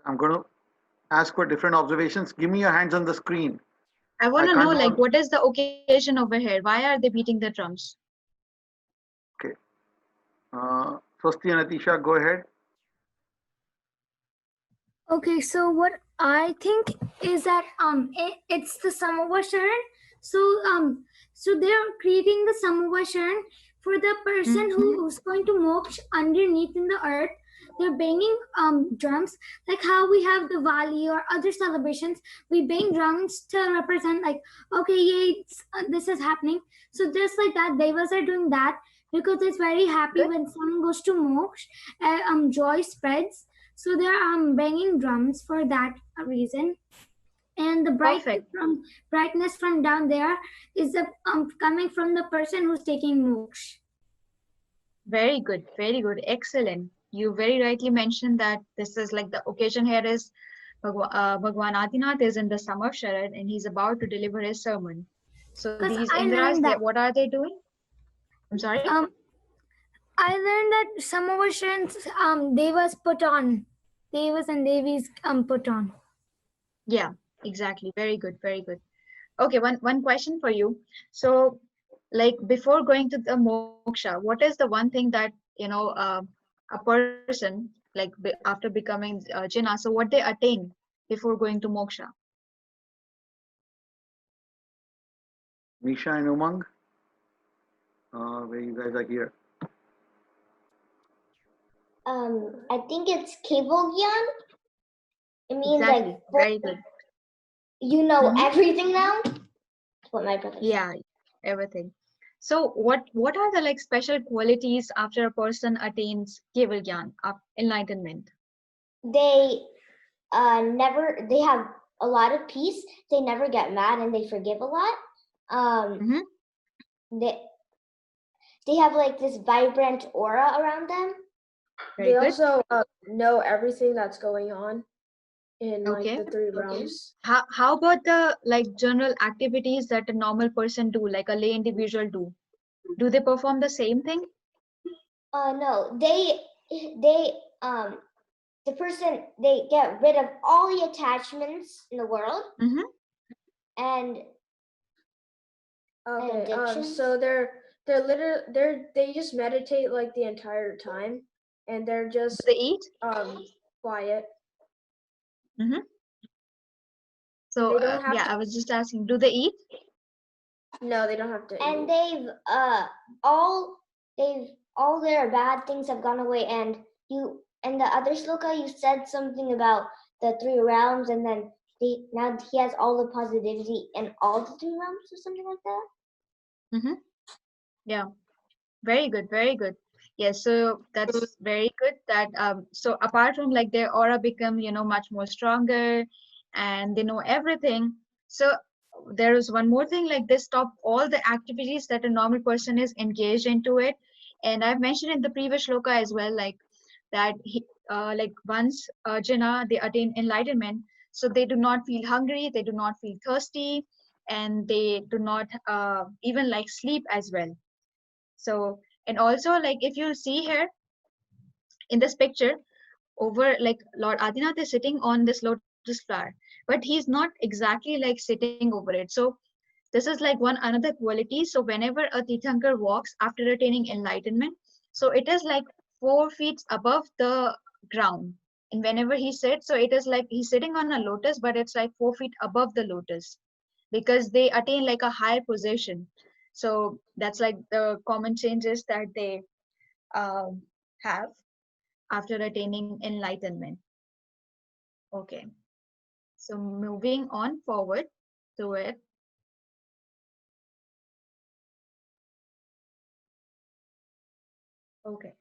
I'm going to ask for different observations. Give me your hands on the screen. I want to know, like, what is the occasion over here? Why are they beating the drums? Okay. Swasti and Atisha, go ahead. Okay, so what I think is that it's the Samavasharan. So they're creating the Samavasharan for the person who's going to moksha underneath in the earth. They're banging drums, like how we have the Vali or other celebrations. We bang drums to represent like, okay, yay, this is happening. So just like that, Devas are doing that because it's very happy when someone goes to moksha, joy spreads. So they're banging drums for that reason. And the brightness from down there is coming from the person who's taking moksha. Very good, excellent. You very rightly mentioned that this is like the occasion here is Bhagwan Adinath is in the summer Sharad and he's about to deliver his sermon. So these Indras, what are they doing? I'm sorry? I learned that some of our students Devas put on. Devas and Devis put on. Yeah, exactly. Very good, very good. Okay, one question for you. So like before going to the moksha, what is the one thing that a person like after becoming jina, so what they attain before going to moksha? Nisha and Umang, where you guys are here. I think it's Kevolgyan. It means Exactly. like Very good. you know everything now. That's what my brother said. Yeah, everything. So what are the like special qualities after a person attains Keval Gyan, enlightenment? They they have a lot of peace. They never get mad and they forgive a lot. They have like this vibrant aura around them. Very They good. also know everything that's going on in like Okay. the three realms. How about the like general activities that a normal person do, like a lay individual do? Do they perform the same thing? No, they the person, they get rid of all the attachments in the world and Okay, so they just meditate like the entire time, and they're just they eat quiet. So They don't have yeah, to- I was just asking, do they eat? No, they don't have to. and eat. they've all their bad things have gone away. And you, in the other shloka, you said something about the three realms, and then now he has all the positivity in all the three realms or something like that. Yeah, very good, very good. Yes, so that's very good that so apart from like their aura become, you know, much more stronger and they know everything. So there is one more thing, like they stop all the activities that a normal person is engaged into it. And I've mentioned in the previous shloka as well, like that like once Arjuna, they attain enlightenment, so they do not feel hungry, they do not feel thirsty, and they do not even like sleep as well. So, and also like if you see here in this picture, over like Lord Adinath is sitting on this lotus flower, but he's not exactly like sitting over it. So this is like one another quality. So whenever a Tirthankar walks after attaining enlightenment, so it is like 4 feet above the ground. And whenever he sits, so it is like he's sitting on a lotus, but it's like 4 feet above the lotus because they attain like a higher position. So that's like the common changes that they have after attaining enlightenment. Okay, so moving on forward to it. Okay.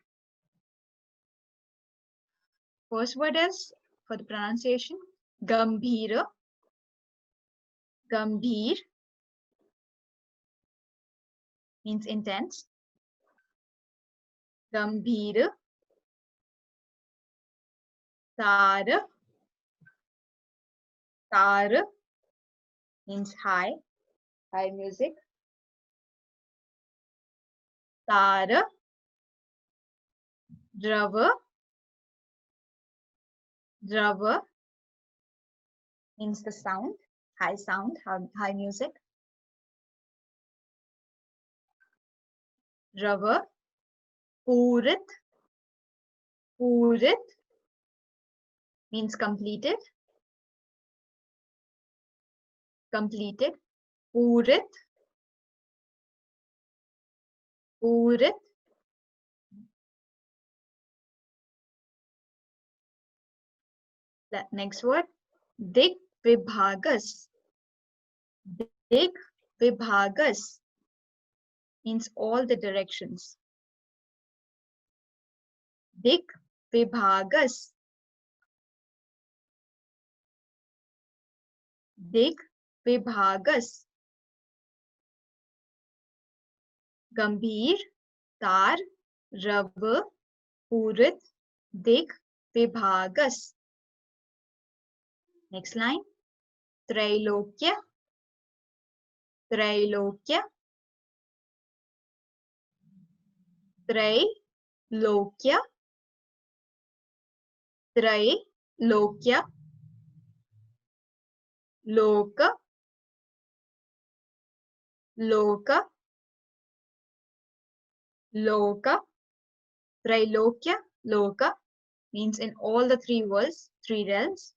First word is, for the pronunciation, Gambhira. Gambhir means intense. Gambhir. Tar. Tar means high, high music. Tar. Drava. Drava means the sound, sound, high music. Drava. Purit. Purit means completed. Completed. Purit. Purit. That next word, Dik Vibhagas. Dik Vibhagas means all the directions. Dik Vibhagas. Dik Vibhagas. Gambhir, Tar, Rav, Purit, Dik Vibhagas. Next line, Trailokya. Trailokya. Trailokya. Trailokya. Loka. Loka. Loka. Trailokya. Loka means in all the three worlds, three realms.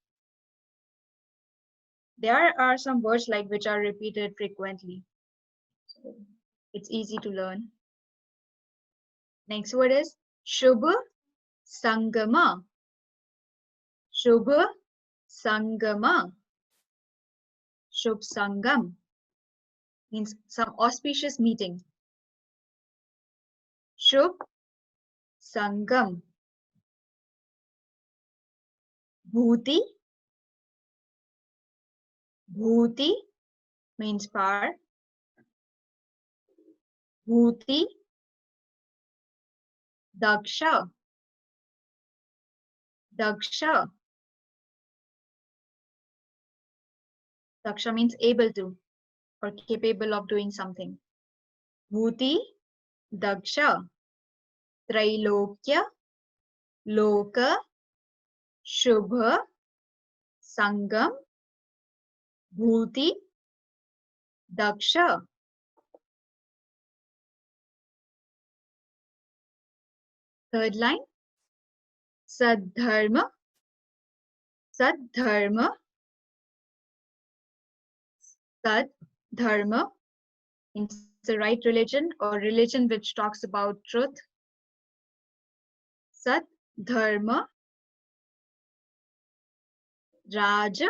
There are some words like which are repeated frequently. So it's easy to learn. Next word is Shubha Sangama. Shubh Sangama. Shubh Sangam means some auspicious meeting. Shubh Sangam. Bhuti. Bhuti means power. Bhuti. Daksha. Daksha. Daksha means able to or capable of doing something. Bhuti. Daksha. Trailokya. Loka. Shubha. Sangam. Bhuti. Daksha. Third line. Sadharma. Sadharma. Sadharma means the right religion or religion which talks about truth. Sadharma. Raja.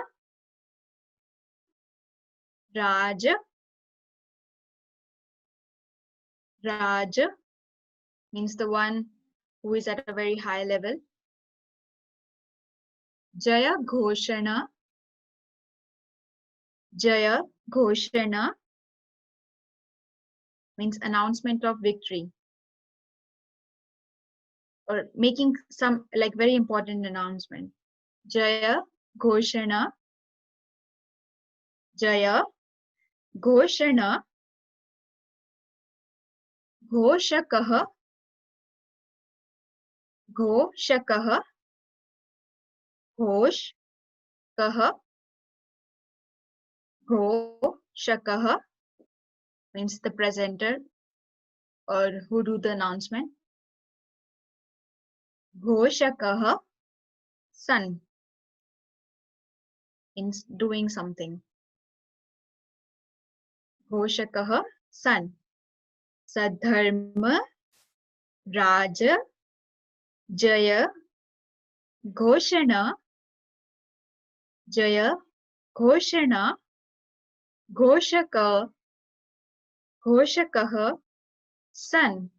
Raja. Raja means the one who is at a very high level. Jaya Ghoshana. Jaya Ghoshana means announcement of victory or making some like very important announcement. Jaya Ghoshana. Jaya Ghoshana. Ghoshakah. Ghoshakah. Ghoshkah. Ghoshakah means the presenter or who do the announcement. Ghoshakah. Son means doing something. Ghoshakah. Son. Sadharma. Raja. Jaya. Ghoshana. Jaya. Ghoshana. Ghoshaka. Ghoshakah. Son.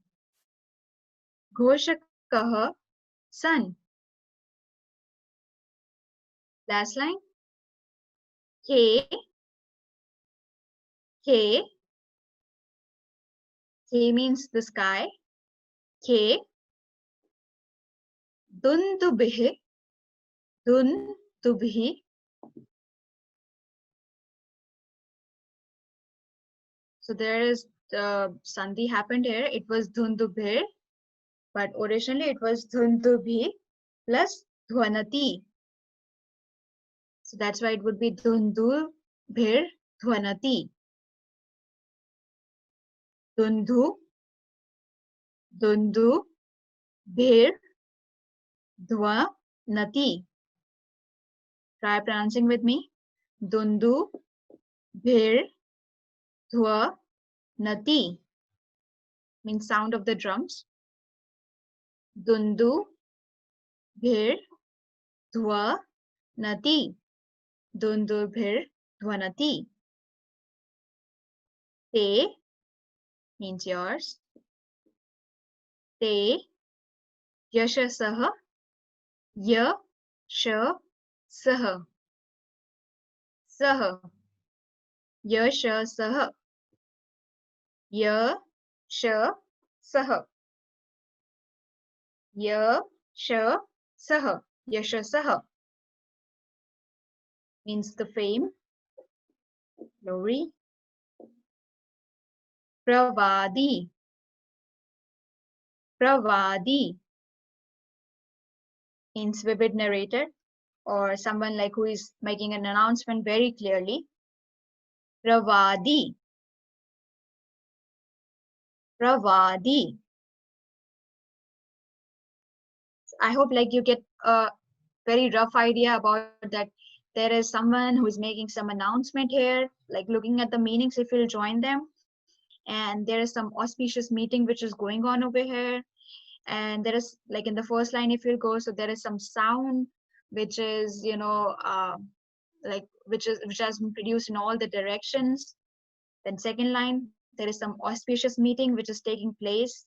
Ghoshakah. Son. Last line. K. K. K means the sky. K. Dundubhi. Dundubhi. So there is Sandhi happened here. It was Dhundubhir, but originally it was Dhundubhi plus Dhwanati. So that's why it would be Dhundubhir Dhwanati. Dhundu. Dhundubhir Dhwanati. Try pronouncing with me. Dhundubhir Dhwanati means sound of the drums. Dhundubhir Dhwanati. Dhundubhir Dhwanati. Te means yours. Te Yashasah. Yashasah. Sah. Yashasah. Yashasah. Yashasah. Yashasah means the fame, glory. Pravadi. Pravadi means vivid narrator or someone like who is making an announcement very clearly. Pravadi. Pravadi. I hope like you get a very rough idea about that. There is someone who is making some announcement here, like looking at the meanings if you'll join them. And there is some auspicious meeting which is going on over here. And there is, like in the first line, if you go, so there is some sound which is, like which has been produced in all the directions. Then second line, there is some auspicious meeting which is taking place.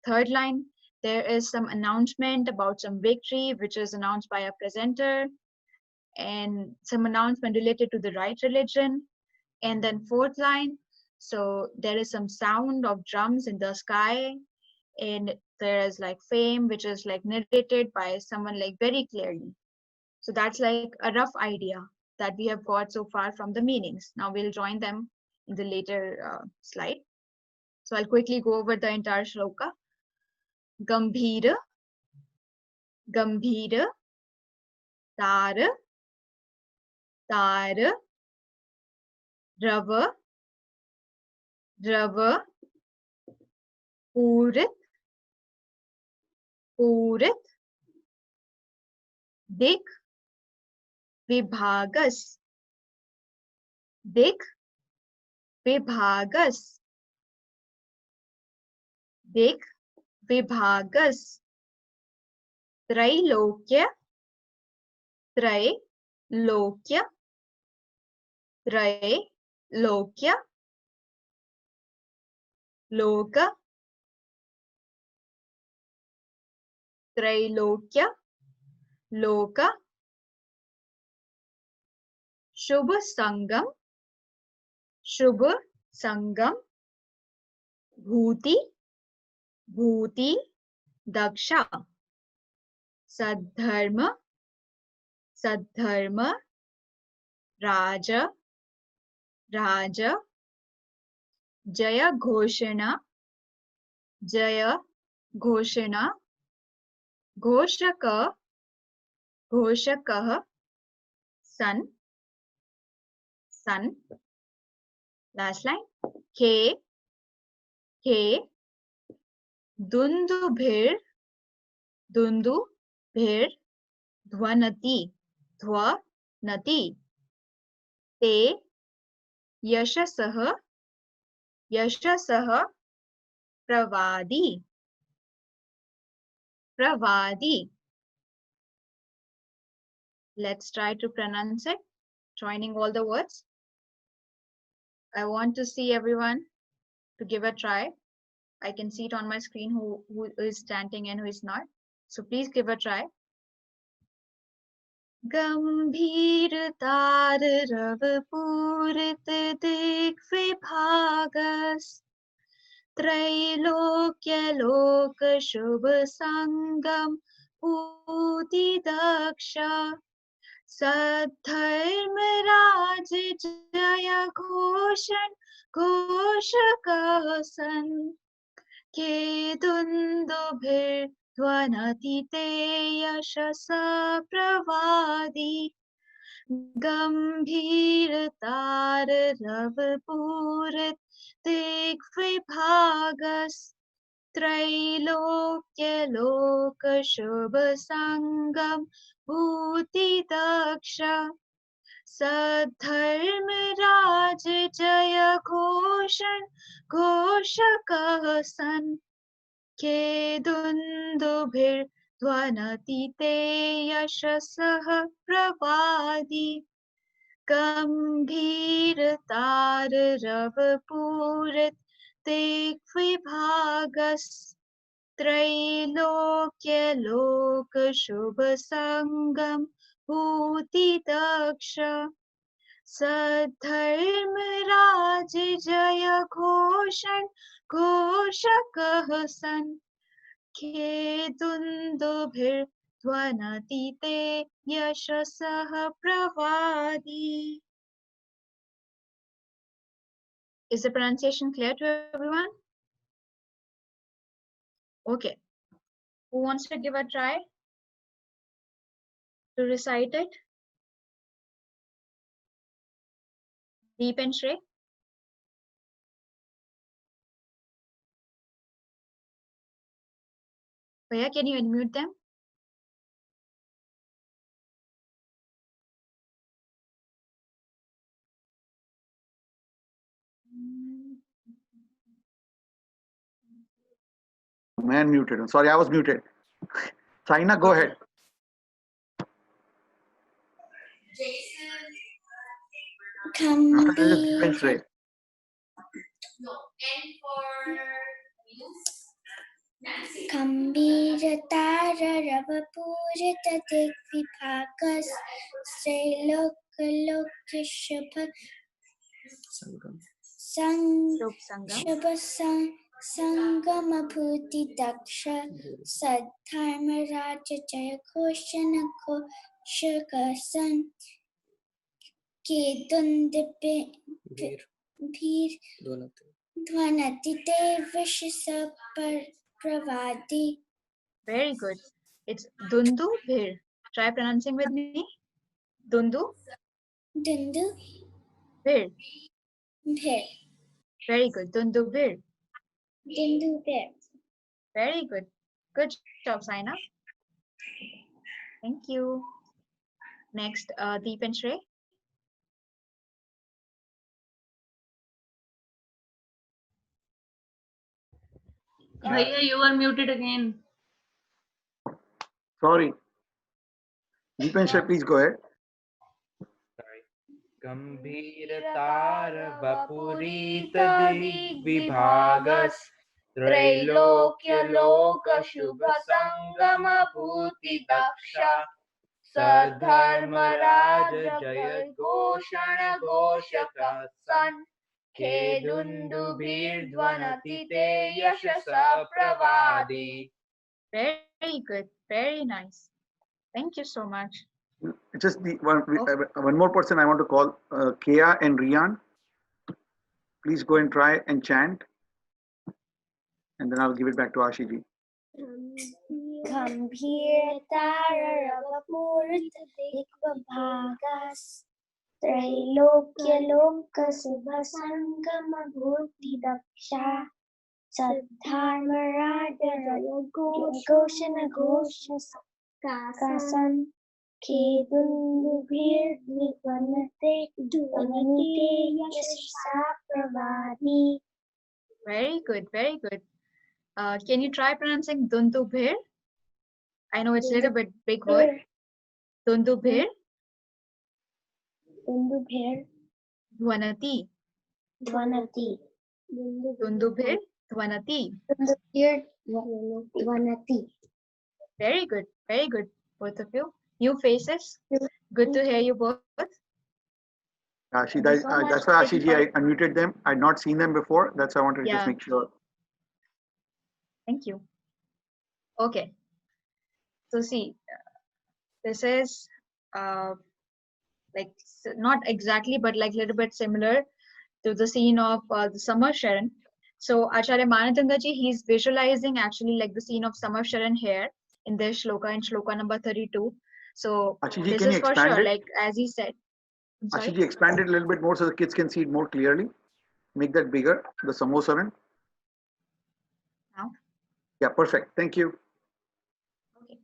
Third line, there is some announcement about some victory which is announced by a presenter, and some announcement related to the right religion. And then fourth line, so there is some sound of drums in the sky, and there is like fame which is like narrated by someone like very clearly. So that's like a rough idea that we have got so far from the meanings. Now we'll join them in the later slide. So I'll quickly go over the entire shloka. Gambhira, Gambhira, Tara, Tara, Rava, Rava, Purit, Purit, Dik, Vibhagas, Dik, Vibhagas, Dik, Vibhagas, Trailokya, Trailokya, Trailokya, Loka, Trailokya, Loka, Shubha Sangam, Shubha Sangam, Bhuti, Bhuti, Daksha, Sadharma, Sadharma, Raja, Raja, Jaya Ghoshana, Jaya Ghoshana, Ghoshaka, Ghoshakah, Sun, Sun. Last line. K, K, Dundubhir, Dundubhir, Dhvanati, Dhvanati. Te, Yashasah, Yashasah, Pravadi, Pravadi. Let's try to pronounce it, joining all the words. I want to see everyone to give a try. I can see it on my screen who is chanting and who is not. So please give a try. Gambhir tar rav purit dik vibhagas Trailokya lok shubh sangam Bhuti daksha Sadharma raj jaya ghoshan Ghoshakasan Ke dundubhir Dhvanati te yashasa pravadi Gambhir tar rav purit dik vibhagas Trailokya lok shubh sangam Bhuti daksha Sadharma raj jaya ghoshan Ghoshakasan Ke dundubhir Dhvanati te yashasah pravadi Gambhir tar rav purit dik vibhagas Trailokya lok shubh sangam Bhuti daksha Sadharma raj jaya ghoshan Ghoshakah san Ke dundubhir Dhvanati te yashasah pravadi. Is the pronunciation clear to everyone? Okay. Who wants to give a try to recite it? Deep and Shrey? Bhaiya, can you unmute them? Man muted. I'm sorry, I was muted. China, go ahead. After this, Deepen Shrey. Kambira-tara-rava-purita-dig-vibhagas Shubha-sangama-bhuti-daksha Sadharma-raja-jaya-ghosha-Ghosha-Gasan Kedundibir-Dhvanati-te Vishisa-pravadi. Very good. It's Dundu Bhir. Try pronouncing with me. Dundu Dundu Bhir. Bhir. Very good. Dundu Bhir. Dundu Bhir. Very good. Good job, Saina. Thank you. Next, Deepen Shrey. Bhaiya, you are muted again. Sorry. Deepen Shrey, please go ahead. Gambhir-tara-vapurita-dig-vibhagas Trailokya-loka-shubha-sangama-bhuti-daksha Sadharma-raja-jaya-ghosha-Ghosha-Kasan Kedundubir-Dhvanati-te Yashasa-pravadi. Very good. Very nice. Thank you so much. Just the one more person I want to call, Kea and Rian. Please go and try and chant, and then I'll give it back to Ashiji. Gambhir-tara-rava-purita-dig-vibhagas Trailokya-loka-shubha-sangama-bhuti-daksha Sadharma-raja-jaya-ghosha-Gasan Kedundubir-Dhvanati-te Yashasa-pravadi. Very good. Very good. Can you try pronouncing Dundu Bhir? I know it's a little bit big word. Dundu Bhir. Dundu Bhir. Dhvanati. Dhvanati. Dundu Bhir. Dhvanati. Dundu Bhir. Dhvanati. Very good. Very good, both of you. New faces. Good to hear you both. That's why Ashiji, I unmuted them. I'd not seen them before. That's why I wanted to just make sure. Thank you. Okay. So see, this is like not exactly, but like a little bit similar to the scene of the Summer Sharan. So Acharya Manatandaji, he's visualizing actually like the scene of Summer Sharan here in this shloka, in shloka number 32. So Ashiji, this can is you for expand sure, it? like as he said. Ashiji, expand it a little bit more so the kids can see it more clearly. Make that bigger, the Samosaran. Now? Yeah, perfect. Thank you. Okay.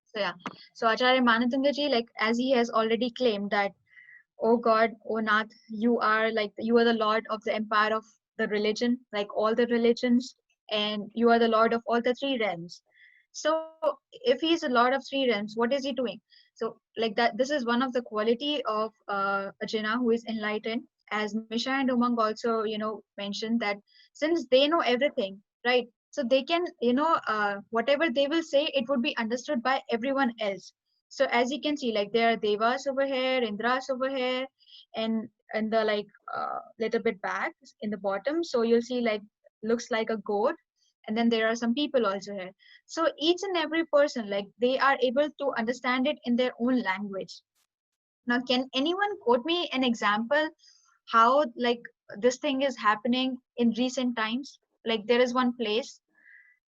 So yeah, so Acharya Manatandaji, like as he has already claimed that, oh God, oh Nath, you are the Lord of the empire of the religion, like all the religions, and you are the Lord of all the three realms. So if he is a Lord of three realms, what is he doing? So like that, this is one of the quality of a Jinnah who is enlightened, as Misha and Umang also, mentioned that since they know everything, right? So they can, whatever they will say, it would be understood by everyone else. So as you can see, like there are Devas over here, Indras over here, and the little bit back in the bottom. So you'll see like looks like a goat, and then there are some people also here. So each and every person, like they are able to understand it in their own language. Now, can anyone quote me an example how like this thing is happening in recent times? Like there is one place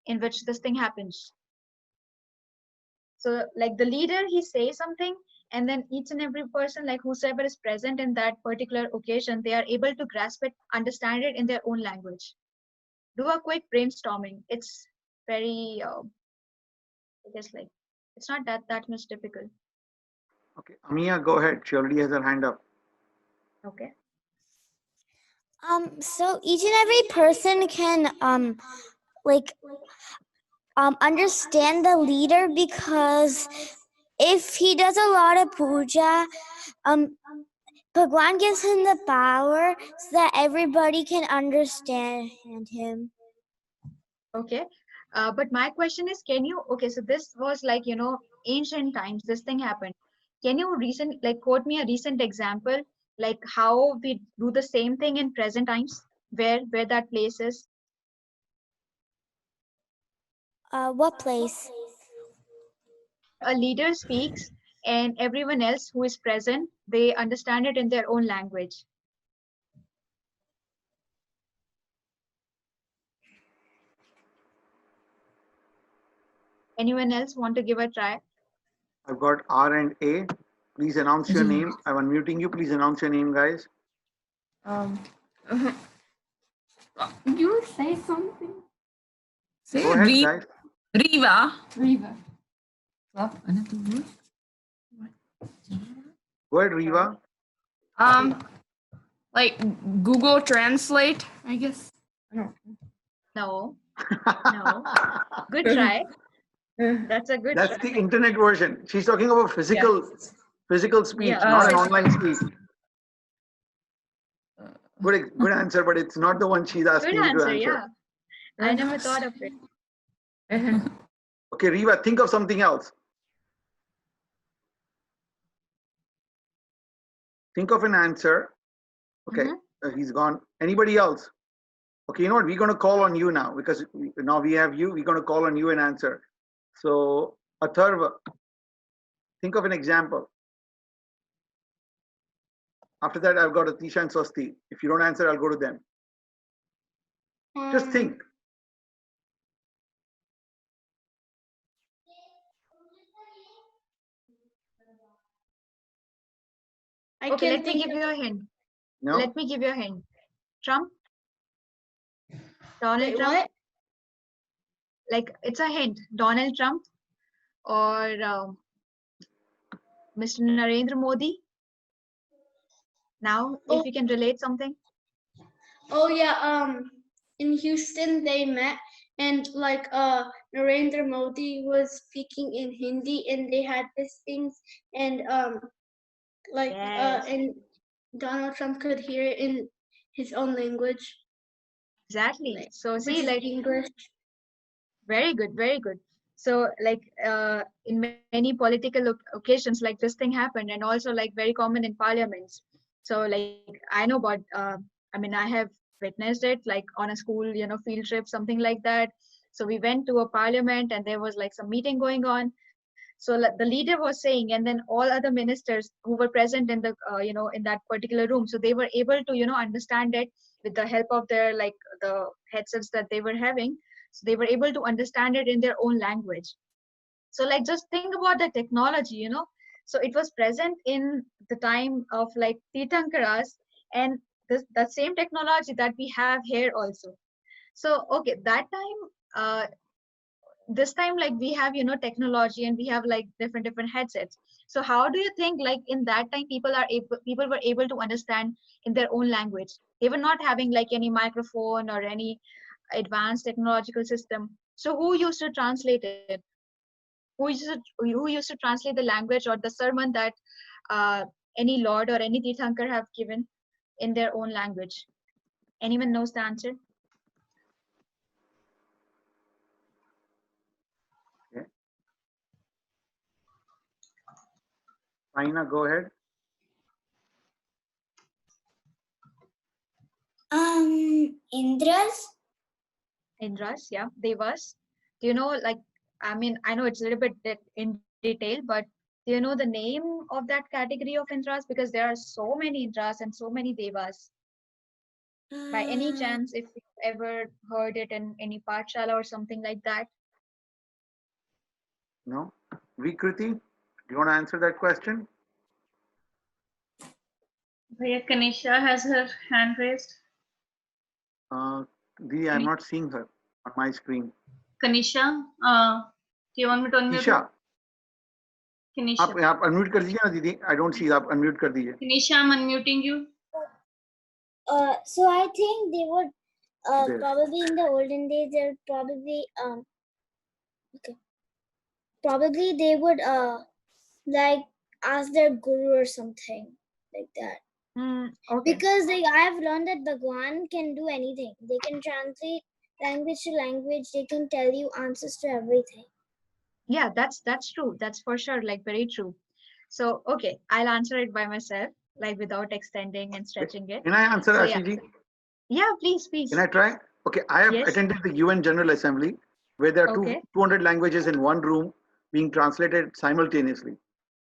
in which this thing happens. So like the leader, he says something, and then each and every person, like whosoever is present in that particular occasion, they are able to grasp it, understand it in their own language. Do a quick brainstorming. It's very, I guess like, it's not that much difficult. Okay, Amia, go ahead. She already has her hand up. Okay. So each and every person can like understand the leader, because if he does a lot of puja, Bhagwan gives him the power so that everybody can understand him. Okay. But my question is, can you, okay, so this was like, ancient times, this thing happened. Can you quote me a recent example, like how we do the same thing in present times, where that place is? What place? A leader speaks and everyone else who is present, they understand it in their own language. Anyone else want to give a try? I've got R and A. Please announce your name. I'm unmuting you. Please announce your name, guys. You say something. Say Go ahead, guys. Riva. Riva. What? Another word? Go ahead, Riva. Like Google Translate, I guess. No. No. Good try. That's a good That's try. the internet version. She's talking about physical speech, not an online speech. Good answer, but it's not the one she's asking you to answer. Yeah. I never thought of it. Okay, Riva, think of something else. Think of an answer. Okay, he's gone. Anybody else? Okay, you know what? We're going to call on you now because now we have you. We're going to call on you and answer. So, Atharva, think of an example. After that, I've got Atisha and Swasti. If you don't answer, I'll go to them. Just think. Okay, let me give you a hint. No? Let me give you a hint. Trump? Donald Trump? What? Like, it's a hint. Donald Trump or Mr. Narendra Modi? Now, if you can relate something. Oh yeah, in Houston they met, and like Narendra Modi was speaking in Hindi, and they had these things, and and Donald Trump could hear it in his own language. Exactly. So see, like English. Very good, very good. So like in many political occasions, like this thing happened, and also like very common in parliaments. So like I know about, I mean, I have witnessed it like on a school, field trip, something like that. So we went to a parliament and there was like some meeting going on. So the leader was saying, and then all other ministers who were present in the, in that particular room, so they were able to, understand it with the help of their like the headsets that they were having. So they were able to understand it in their own language. So like just think about the technology, so it was present in the time of like Tirthankaras, and the same technology that we have here also. So okay, that time this time like we have technology, and we have like different headsets. So how do you think like in that time people were able to understand in their own language? They were not having like any microphone or any advanced technological system. So who used to translate it? Who used to translate the language or the sermon that any lord or any Tirthankar have given in their own language? Anyone knows the answer? Aina, go ahead. Indras, yeah, Devas. Do you know, like, I mean, I know it's a little bit in detail, but do you know the name of that category of Indras? Because there are so many Indras and so many Devas. By any chance, if you ever heard it in any Pathshala or something like that? No? Vikriti, do you want to answer that question? Bhaiya, Kanisha has her hand raised. Didi, I'm not seeing her on my screen. Kanisha, do you want me to unmute Isha. Kanisha. आप unmute कर दीजिए ना दीदी. I don't see. आप unmute कर दीजिए. Kanisha, I'm unmuting you. So I think they would there. Probably in the olden days, they're probably probably they would like ask their guru or something like that. Okay. Because I've learned that Bhagwan can do anything. They can translate language to language. They can tell you answers to everything. Yeah, that's true. That's for sure, like very true. So okay, I'll answer it by myself, like without extending and stretching it. Can I answer, So, Ashiji? Yeah, please. Can I try? Okay, I have Yes. attended the UN General Assembly where there are Okay. 200 languages in one room being translated simultaneously.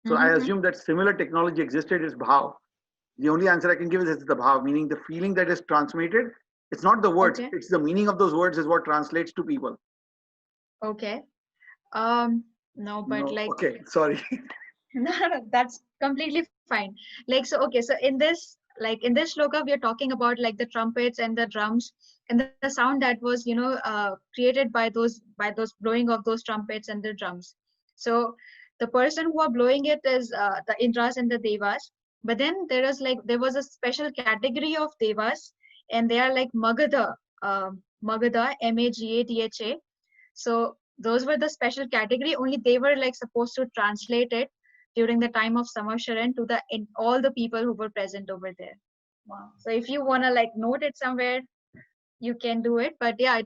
So I assume that similar technology existed is bhav. The only answer I can give is it's the bhav, meaning the feeling that is transmitted. It's not the words, Okay. it's the meaning of those words is what translates to people. Okay. No, but No, like okay, sorry. no, that's completely fine. Like so, okay. So in this shloka, we are talking about like the trumpets and the drums and the sound that was, created by those blowing of those trumpets and the drums. So the person who are blowing it is the Indras and the Devas. But then there was a special category of Devas, and they are like Magadha, Magadha, Magadha. So those were the special category. Only they were like supposed to translate it during the time of Samavsharan to all the people who were present over there. Wow. So if you want to like note it somewhere, you can do it. But yeah,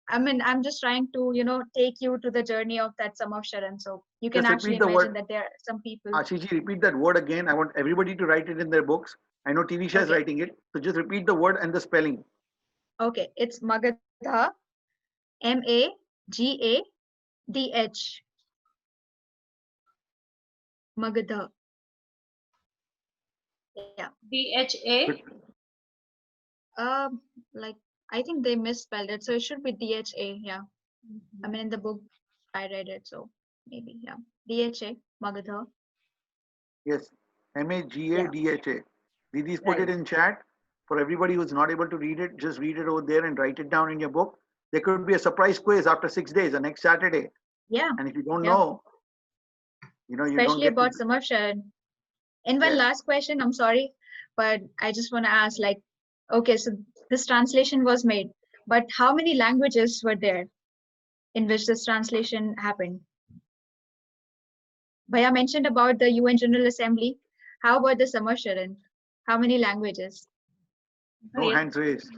I'm just trying to, take you to the journey of that Samavsharan. So you can Just actually repeat the imagine word. that there are some people. Ashiji, repeat that word again. I want everybody to write it in their books. I know Tivisha is writing it. So just repeat the word and the spelling. Okay, it's Magadha, Magadh. Magadha. Yeah. DHA. Like I think they misspelled it, so it should be DHA. Yeah. I mean, in the book I read it, so maybe yeah. DHA, Magadha. Yes, Magadha. Didi's put Right. it in chat. For everybody who's not able to read it, just read it over there and write it down in your book. There could be a surprise quiz after 6 days, the next Saturday. Yeah. And if you don't Yeah. know, you don't Especially get about to. Samavsharan. And one Yes. last question, I'm sorry, but I just want to ask, like, okay, so this translation was made, but how many languages were there in which this translation happened? Bhaiya mentioned about the UN General Assembly. How about the Samavsharan? How many languages? No hands raised.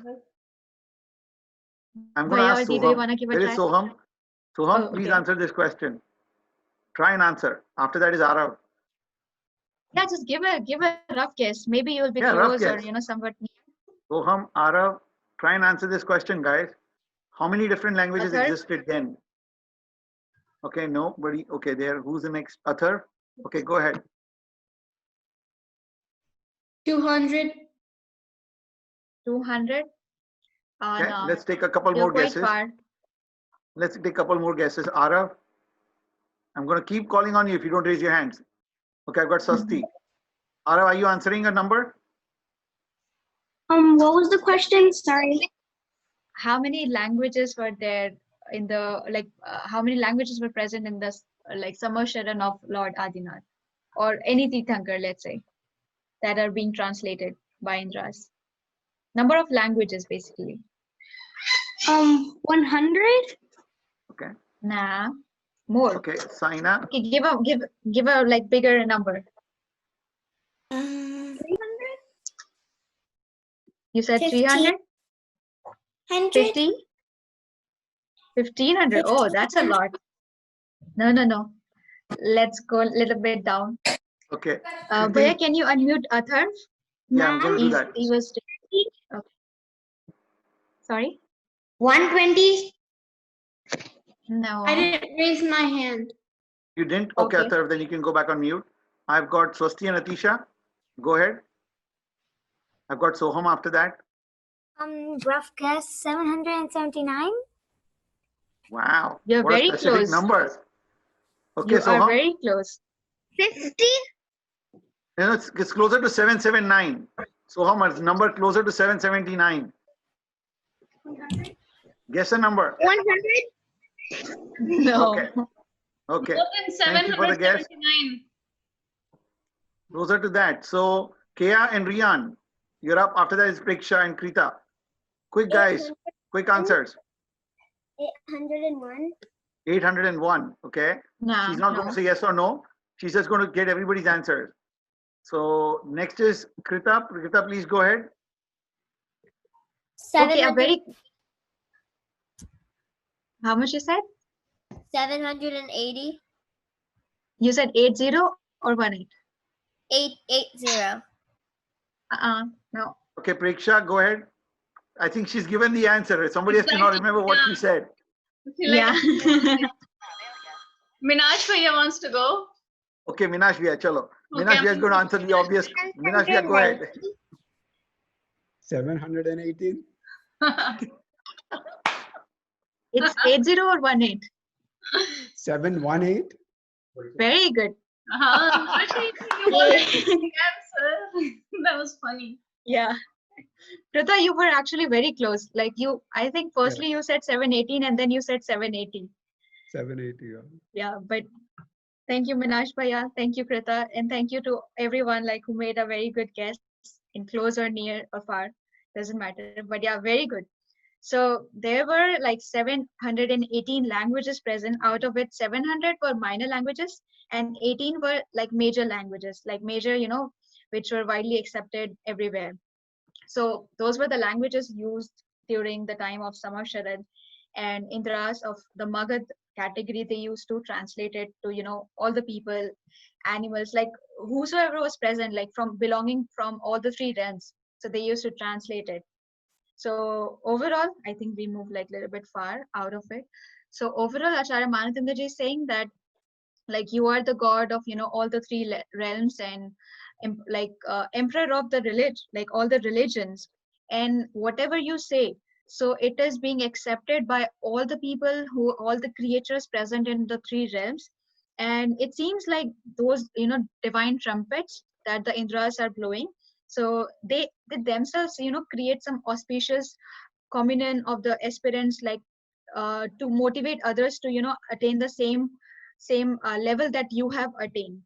I'm going to Bhaiya ask or Didi, you Soham. want to give a Where try? is Soham? Soham, Oh, please okay. answer this question. Try and answer. After that is Arav. Yeah, just give a rough guess. Maybe you'll be Yeah, rough close or guess. somewhat near. Soham, Arav, try and answer this question, guys. How many different languages Athar? existed then? Okay, nobody. Okay, there. Who's the next? Athar? Okay, go ahead. 200. 200? Okay, No. let's take a couple You're more quite guesses. far. Let's take a couple more guesses. Arav, I'm going to keep calling on you if you don't raise your hands. Okay, I've got Sasti. Arav, are you answering a number? What was the question? Sorry. How many languages were there in the how many languages were present in this Samavsharan of Lord Adinath or any Tirthankar, let's say, that are being translated by Indras? Number of languages, basically. 100. Okay. Nah, more. Okay, Saina. Okay, give a like bigger number. 300. You said 50. 300? 50? 1500. Oh, that's a lot. No. Let's go a little bit down. Okay. Bhaiya, can you unmute Athar? Yeah, I'm going to do that. He was. Okay. Sorry? 120. No. I didn't raise my hand. You didn't? Okay, Okay. Athar, then you can go back on mute. I've got Swasti and Atisha. Go ahead. I've got Soham after that. Rough guess 779. Wow. You're what very a specific close. number. Okay, You are Soham. very close. 50. It's closer to 779. Soham, it's number closer to 779. Guess a number. 100. No. Okay. Okay. More than Thank you for the guess. 779. Closer to that. So, Kea and Rian, you're up. After that is Preksha and Krita. Quick, guys. Quick answers. 801. 801. Okay. Nah, She's not going to say yes or no. She's just going to get everybody's answers. So next is Krita. Krita, please go ahead. Okay, a very. How much you said? 780. You said 80 or 18? 880. No. Okay, Preksha, go ahead. I think she's given the answer. Somebody has to not remember what she said. Yeah. Minash Bhaiya wants to go. Okay, Minash Bhaiya, chalo. Okay, Minash Bhaiya is going to answer the obvious. Minash Bhaiya, go ahead. 718. It's 80 or 18? 718. Very good. Actually, you already knew the answer. That was funny. Yeah. Krita, you were actually very close. Like you, I think firstly you said 718 and then you said 780. 780. Yeah, but thank you, Minash Bhaiya. Thank you, Krita. And thank you to everyone like who made a very good guess in close or near or far. Doesn't matter. But yeah, very good. So there were like 718 languages present. Out of it, 700 were minor languages and 18 were like major languages, like major, which were widely accepted everywhere. So those were the languages used during the time of Samar Sharad, and Indras of the Magad category, they used to translate it to, all the people, animals, like whosoever was present, like from belonging from all the three realms. So they used to translate it. So overall, I think we move like a little bit far out of it. So overall, Acharya Manatandaji is saying that like you are the god of, all the three realms and emperor of the religion, like all the religions, and whatever you say, so it is being accepted by all the people all the creatures present in the three realms. And it seems like those, divine trumpets that the Indras are blowing, so they themselves, create some auspicious communion of the aspirants, like to motivate others to, attain the same level that you have attained.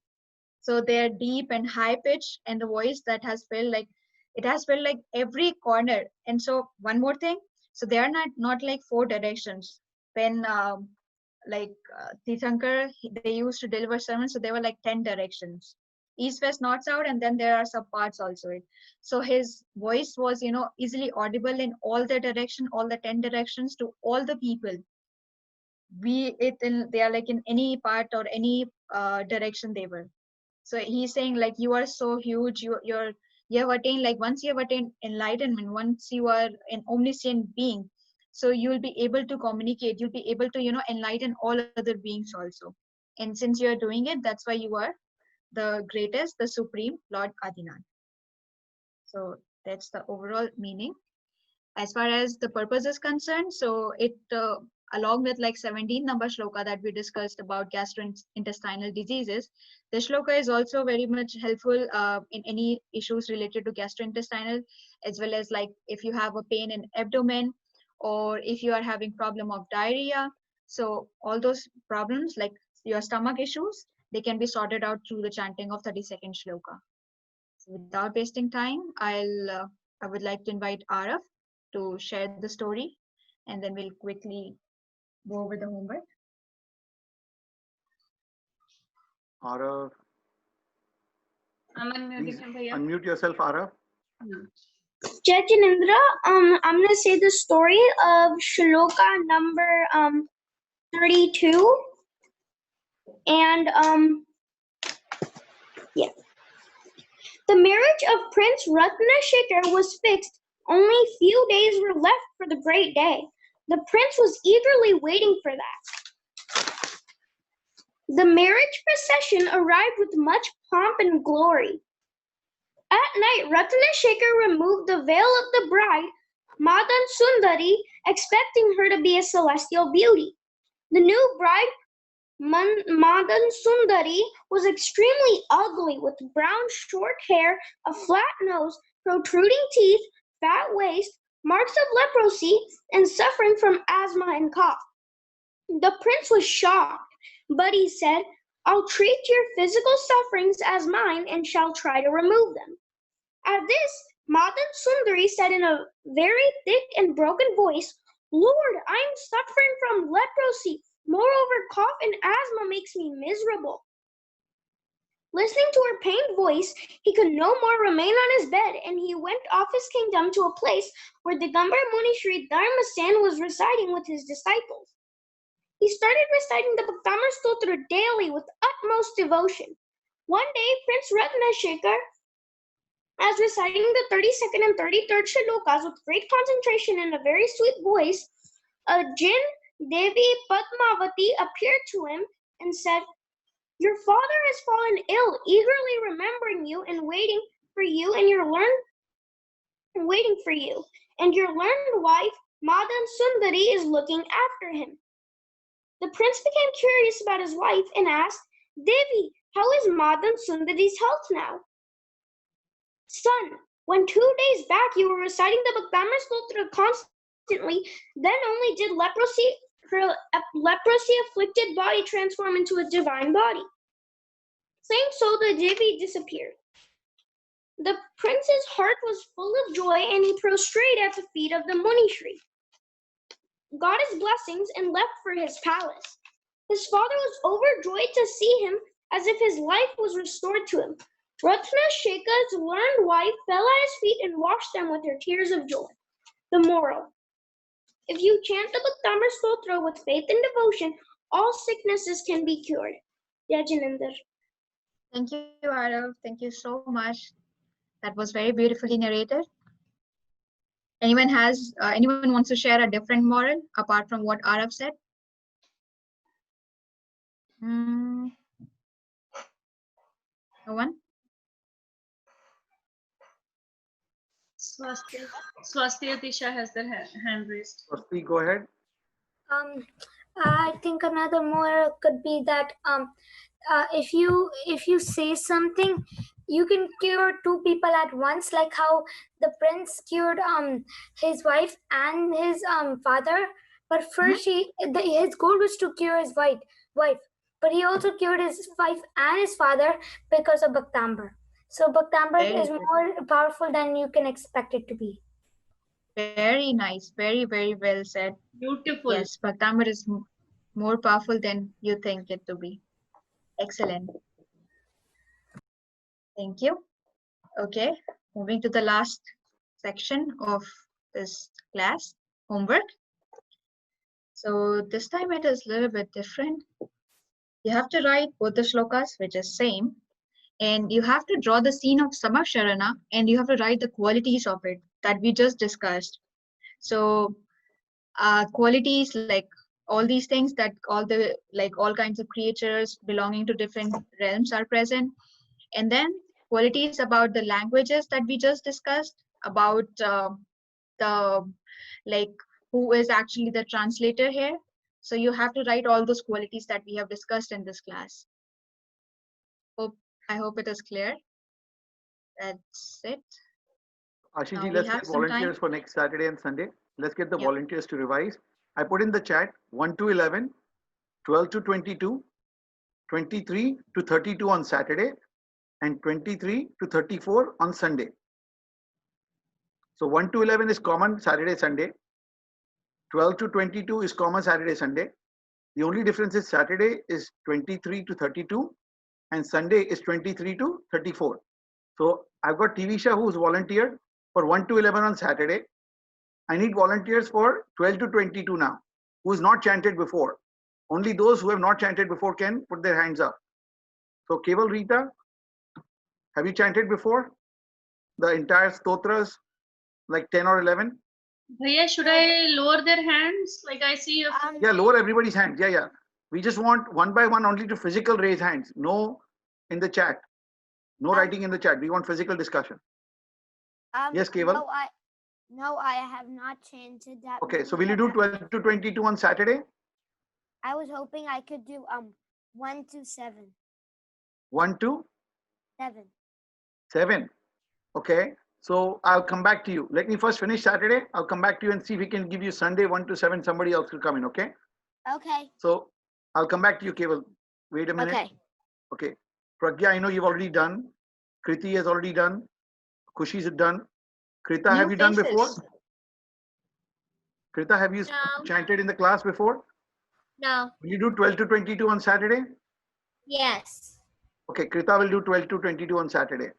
So they're deep and high pitched, and the voice that has felt like it has felt like every corner. And so one more thing, so they are not like four directions. When Tirthankar, they used to deliver sermons, so they were like 10 directions, east, west, north, south, and then there are some parts also. So his voice was, easily audible in all the direction, all the 10 directions to all the people. They are like in any part or any direction they were. So he's saying like you are so huge, you have attained, like once you have attained enlightenment, once you are an omniscient being, so you'll be able to communicate, you'll be able to enlighten all other beings also. And since you are doing it, that's why you are the greatest, the supreme Lord Adinath. So that's the overall meaning. As far as the purpose is concerned, so it along with like 17 number shloka that we discussed about gastrointestinal diseases, the shloka is also very much helpful in any issues related to gastrointestinal, as well as like if you have a pain in abdomen, or if you are having problem of diarrhea. So all those problems like your stomach issues, they can be sorted out through the chanting of 32nd shloka. So without wasting time, I would like to invite Arav to share the story, and then we'll quickly go over the homework. Arav. Please unmute yourself, Arav. Jachinendra, I'm gonna say the story of Shloka number 32, and yeah. The marriage of Prince Ratnashekar was fixed. Only few days were left for the great day. The prince was eagerly waiting for that. The marriage procession arrived with much pomp and glory. At night, Ratnashekar removed the veil of the bride, Madan Sundari, expecting her to be a celestial beauty. The new bride, Madan Sundari, was extremely ugly with brown short hair, a flat nose, protruding teeth, fat waist, marks of leprosy, and suffering from asthma and cough. The prince was shocked, but he said, "I'll treat your physical sufferings as mine and shall try to remove them." At this, Madan Sundari said in a very thick and broken voice, Lord, I am suffering from leprosy. Moreover, cough and asthma makes me miserable. Listening to her pained voice, he could no more remain on his bed, and he went off his kingdom to a place where Digambar Muni Sri Dharmasan was residing with his disciples. He started reciting the Bhaktamar Stotra daily with utmost devotion. One day, Prince Ratnashekar, as reciting the 32nd and 33rd Shlokas with great concentration and a very sweet voice, a jinn, Devi Padmavati, appeared to him and said, "Your father has fallen ill, eagerly remembering you and waiting for you, and your learned wife, Madan Sundari, is looking after him." The prince became curious about his wife and asked, "Devi, how is Madan Sundari's health now?" "Son, when 2 days back you were reciting the Bhaktamar Stotra constantly, then only did her leprosy-afflicted body transform into a divine body." Saying so, the Devi disappeared. The prince's heart was full of joy, and he prostrated at the feet of the Munishri, got his blessings, and left for his palace. His father was overjoyed to see him, as if his life was restored to him. Ratnashekhar's learned wife fell at his feet and washed them with her tears of joy. The moral: if you chant the Bhaktamar Stotra with faith and devotion, all sicknesses can be cured. Jai Jinendra. Thank you, Arav. Thank you so much. That was very beautifully narrated. Anyone wants to share a different moral apart from what Arav said? No one? Swastika Tisha has their hand raised. Swasti, go ahead. I think another moral could be that if you say something, you can cure two people at once, like how the prince cured his wife and his father. But first his goal was to cure his wife, but he also cured his wife and his father because of Bhaktamar. So Bhaktamar is more powerful than you can expect it to be. Very nice. Very, very well said. Beautiful. Yes, Bhaktamar is more powerful than you think it to be. Excellent. Thank you. Okay, moving to the last section of this class, homework. So this time it is a little bit different. You have to write both the shlokas, which is same, and you have to draw the scene of Samakshara, and you have to write the qualities of it that we just discussed. So qualities like all these things that all kinds of creatures belonging to different realms are present, and then qualities about the languages that we just discussed, about who is actually the translator here. So you have to write all those qualities that we have discussed in this class. I hope it is clear. That's it. Ashiji, let's get volunteers for next Saturday and Sunday. Let's get the volunteers to revise. I put in the chat 1 to 11, 12 to 22, 23 to 32 on Saturday, and 23 to 34 on Sunday. So 1 to 11 is common Saturday, Sunday. 12 to 22 is common Saturday, Sunday. The only difference is Saturday is 23 to 32 and Sunday is 23 to 34. So I've got Tivisha who's volunteered for 1 to 11 on Saturday. I need volunteers for 12 to 22 now, who's not chanted before. Only those who have not chanted before can put their hands up. So Keval Rita, have you chanted before? The entire stotras, like 10 or 11? Bhaiya, should I lower their hands? Like I see a Yeah, lower everybody's hands. Yeah. We just want one by one only to physical raise hands. No in the chat. No writing in the chat. We want physical discussion. Yes, Keval? No, I have not chanted that. Okay, so will you do 12 to 22 on Saturday? I was hoping I could do 1 to 7. 1 to 7. 7. Okay, so I'll come back to you. Let me first finish Saturday. I'll come back to you and see if we can give you Sunday 1 to 7. Somebody else will come in, okay? Okay. So I'll come back to you, Keval. Wait a minute. Okay. Okay. Pragya, I know you've already done. Kriti has already done. Kushi's done. Krita, have you done before? Krita, have you No. chanted in the class before? No. Will you do 12 to 22 on Saturday? Yes. Okay, Krita will do 12 to 22 on Saturday.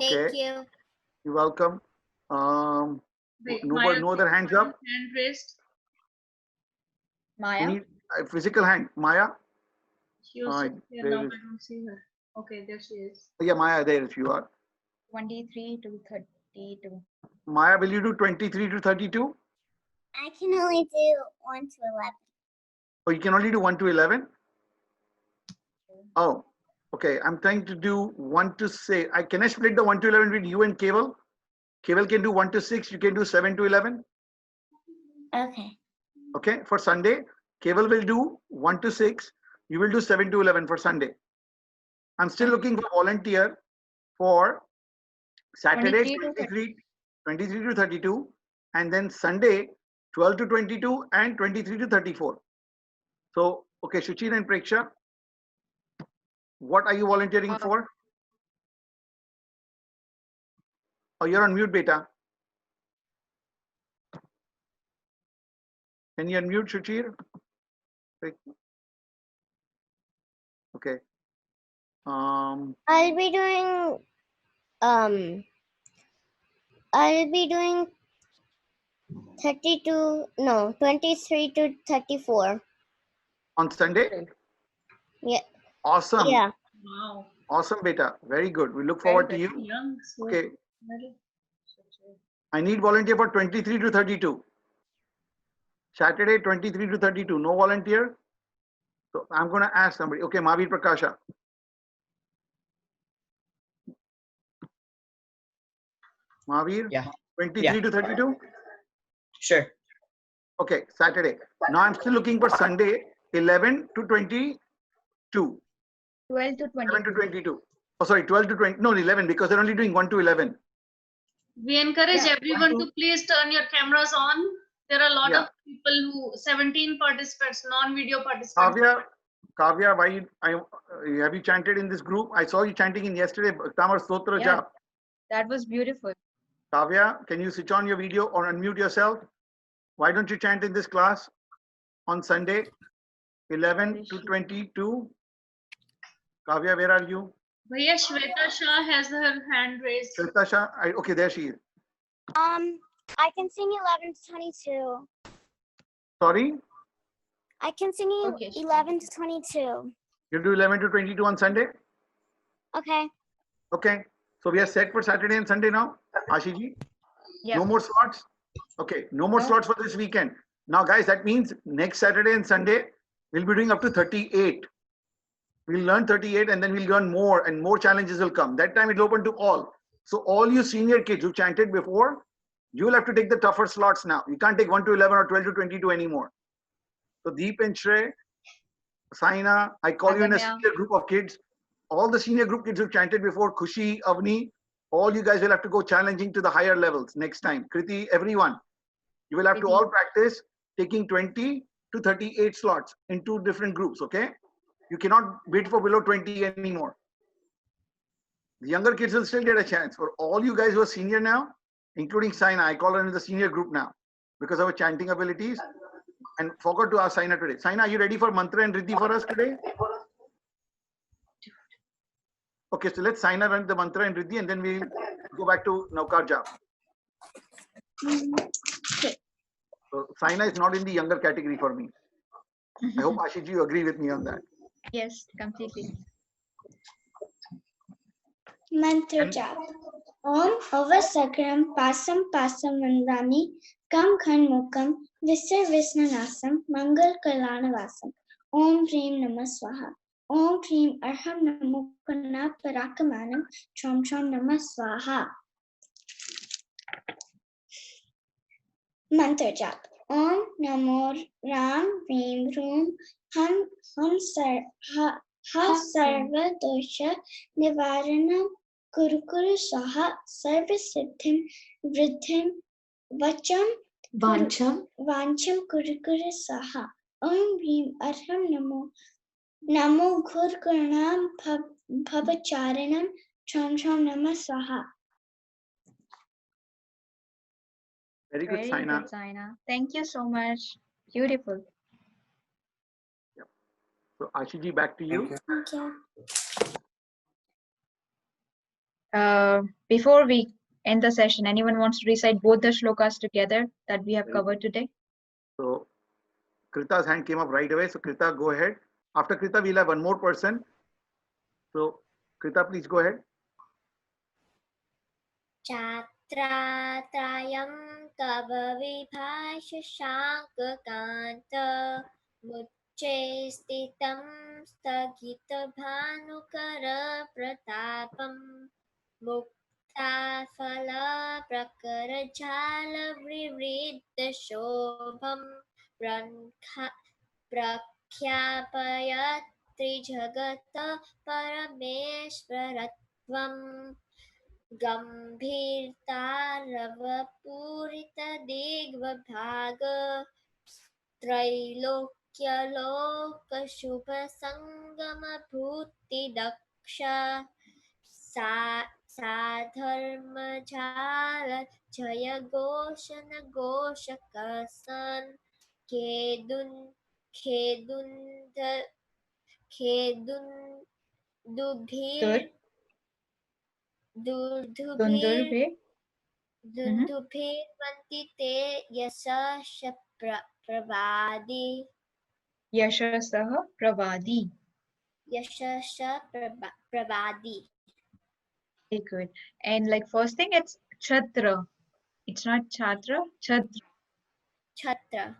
Okay. Thank you. You're welcome. Wait, No other hands up? Hand raised. We Maya. need a physical hand. Maya? She was Alright, here there now. I is- don't see her. Okay, there she is. Yeah, Maya, there if you are. 23 to 32. Maya, will you do 23 to 32? I can only do 1 to 11. Or you can only do 1 to 11? Oh, okay. I'm trying to do 1 to 6. Can I split the 1 to 11 with you and Keval? Keval can do 1 to 6. You can do 7 to 11. Okay. Okay, for Sunday, Keval will do 1 to 6. You will do 7 to 11 for Sunday. I'm still looking for volunteer for Saturday 23 to 32, and then Sunday 12 to 22 and 23 to 34. So, okay, Shuchir and Preksha, what are you volunteering for? Oh, you're on mute, beta. Can you unmute, Shuchir? Okay. I'll be doing I'll be doing 23 to 34. On Sunday? Yeah. Awesome. Yeah. Wow. Awesome, beta. Very good. We look forward to you. Young. So Okay. very- I need volunteer for 23 to 32. Saturday 23 to 32. No volunteer? So I'm going to ask somebody. Okay, Mahavir Prakasha. Mahavir? Yeah. 23 to 32? Sure. Okay, Saturday. Now I'm still looking for Sunday 11 to 22. 12 to 22. 11 to 22. Oh, sorry, 12 to 20. No, 11 because they're only doing 1 to 11. We encourage Yeah, everyone one to please turn your cameras on. There are a lot Yeah. of people who 17 participants, non-video participants. Kavya, have you chanted in this group? I saw you chanting in yesterday, Bhaktamar Stotra Yeah. Jap. That was beautiful. Kavya, can you switch on your video or unmute yourself? Why don't you chant in this class on Sunday, 11 to 22? Kavya, where are you? Bhaiya, Shweta Shah has her hand raised. Shweta Shah, okay, there she is. I can sing 11 to 22. Sorry, I can sing Okay. 11 to 22. you do 11 to 22 on Sunday? Okay. Okay, so we are set for Saturday and Sunday now, Ashiji? Yeah. No more slots? Okay, no more No. slots for this weekend. Now, guys, that means next Saturday and Sunday, we'll be doing up to 38. We'll learn 38 and then we'll learn more and more challenges will come. That time it'll open to all. So all you senior kids who chanted before, you will have to take the tougher slots now. You can't take 1 to 11 or 12 to 22 anymore. So Deep and Shrey, Saina, I call you in a Adamya. senior group of kids. All the senior group kids who chanted before, Khushi, Avni, all you guys will have to go challenging to the higher levels next time. Kriti, everyone. You will have to all practice taking 20 to 38 slots in 2 different groups, okay? You cannot bid for below 20 anymore. The younger kids will still get a chance. For all you guys who are senior now, including Saina, I call her in the senior group now because of her chanting abilities. And forgot to ask Saina today. Saina, are you ready for mantra and riddhi for us today? Okay, so let's Saina run the mantra and riddhi and then we'll go back to Naukar Jap. So Saina is not in the younger category for me. I hope Ashiji you agree with me on that. Yes, completely. Mantra jap. Om Avasakram Pasam Pasam Vandani Kam Khan Mukam Visar Visnanasam Mangal Kalanavasam Om Hrim Namah Swaha Om Hrim Arham Namukana Parakamanam Chom Chom Namah Swaha. Mantra jap. Om Namo Ram Hrim Rum Ham Sarva Dosha Nivaranam Kurukuru Saha Sarva Siddhim Vridhim Vacham Vancham Kurukuru Saha Om Bhim Arham Namo Ghur Gurnam Bhavacharanam Chom Chom Namah Swaha. Very good, Very Saina. good, Saina. Thank you so much. Beautiful. So Ashiji, back to you. Thank you. Before we end the session, anyone wants to recite both the shlokas together that we have covered today? So Krita's hand came up right away. So Krita, go ahead. After Krita, we'll have one more person. So Krita, please go ahead. Chatratrayam tava vibhash shankakanta mucche stitam stagita bhanukara pratapam mukta phala prakara jala vivridda shobham prakhyapayat trijagata parameshwaratvam गम्भीरतारवपूरितदिग्वभाग त्रैलोक्यलोकशुभसङ्गमभूतिदक्ष साधर्मजाल जयघोषण घोषकसन् खेदुन् खेदुन्द खेदुन्दुभिर् Dundurbe. दुन्दुभिर्वन्ति ते यशः प्रवादी Yashasah Pravadi. यशः प्रवादी. Very good. And like first thing, it's Chhatra. It's not Chhatra, Chhatra. Chhatra.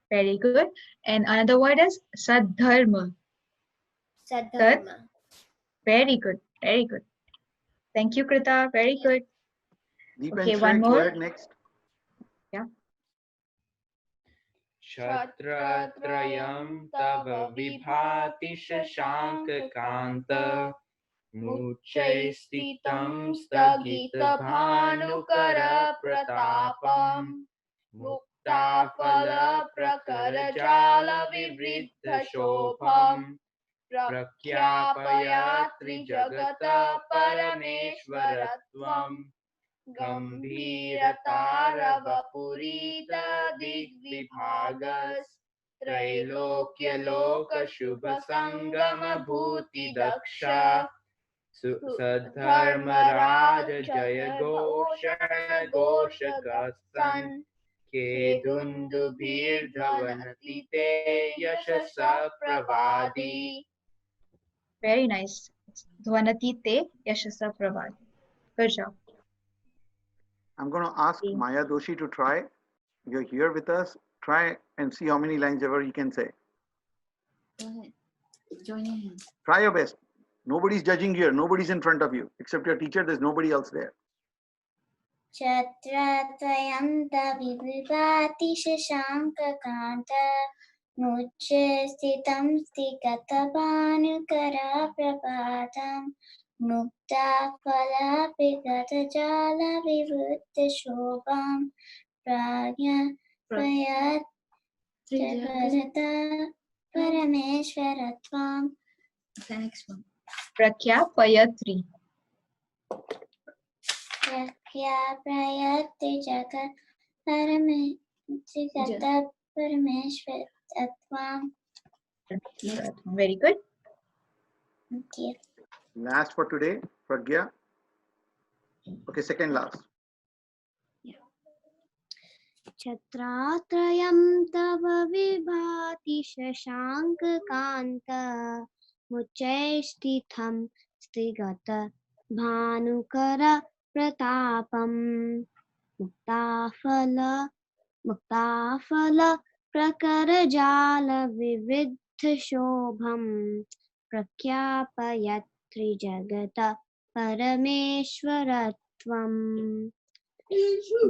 Very good. And another word is Sadharma. Sadharma. Very good. Very good. Thank you, Krita. Very good. Okay, one Go more. ahead next. Yeah. Kshatratrayam tava vibhati shashankakanta muchai stitam stagita bhanukara pratapam muktafala prakara jala vivriddha shobham prakhyapayatri jagata parameshwaratvam Gambhiratarava digvibhagas Trailokya shubha sangama bhuti daksha Sadharma raja jaya ghoshana ghoshakasan Kedundubhir dhavanati te yashasa pravadi. Very nice. Dhvanati te Yashasa Pravadi. Good job. I'm going to ask Maya Doshi to try. You're here with us. Try and see how many lines ever you can say. Go ahead. Join your hands. Try your best. Nobody's judging here. Nobody's in front of you. Except your teacher, there's nobody else there. Chatratvayam vibhati shashankakanta mucche stitam stigata bhanukara prapatam mukta phala pigata jala vivutta shobham pragya payat jagarata parameshwaratvam. The next one. Prakya Payatri. Prakya prayati jagat parameshwaratvam. Very good. Thank you. Last for today, Pragya. Okay, second last. Chatratrayam tava vibhati shashankakanta muchay stitham stigata bhanukara pratapam muktafala prakara jala vividha shobham prakyapayatri jagata parameshwaratvam.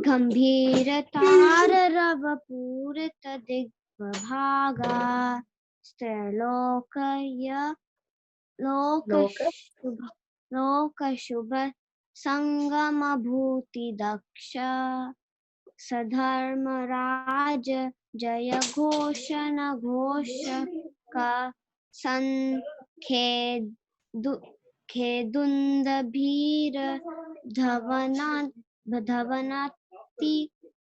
Gambhiratararavapuritadigbabhaga lokashubha sangamabhuti daksha sadharma raja jaya ghoshana ghoshaka sankhedundabhira dhavanati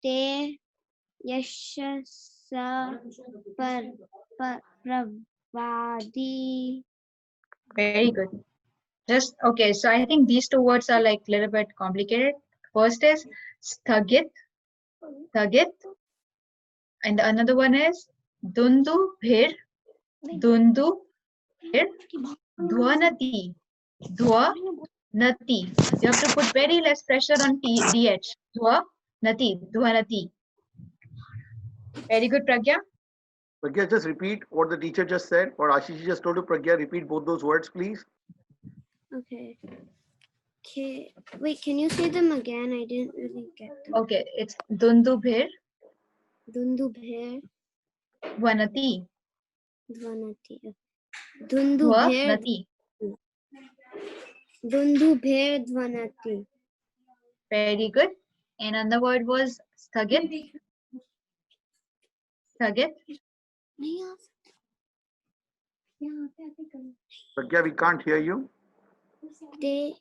te yashasa pravadi. Very good. Just okay. So I think these two words are like a little bit complicated. First is sthagit, sthagit, and the another one is dundu bhir, dundu bhir, dhwanati, dhwanati. You have to put very less pressure on dh. Dhwanati, dhwanati. Very good, Pragya. Pragya, just repeat what the teacher just said, or Ashish just told you. Pragya, repeat both those words, please. Okay. Okay. Wait, can you say them again? I didn't really get them. Okay, it's dundu bhir, Dundubher, dhwanati, Dvanati. Dundubher, dhwanati. Dundubher, Dvanati. Very good. And another word was sthagit. Sthagit. Pragya, we can't hear you. Te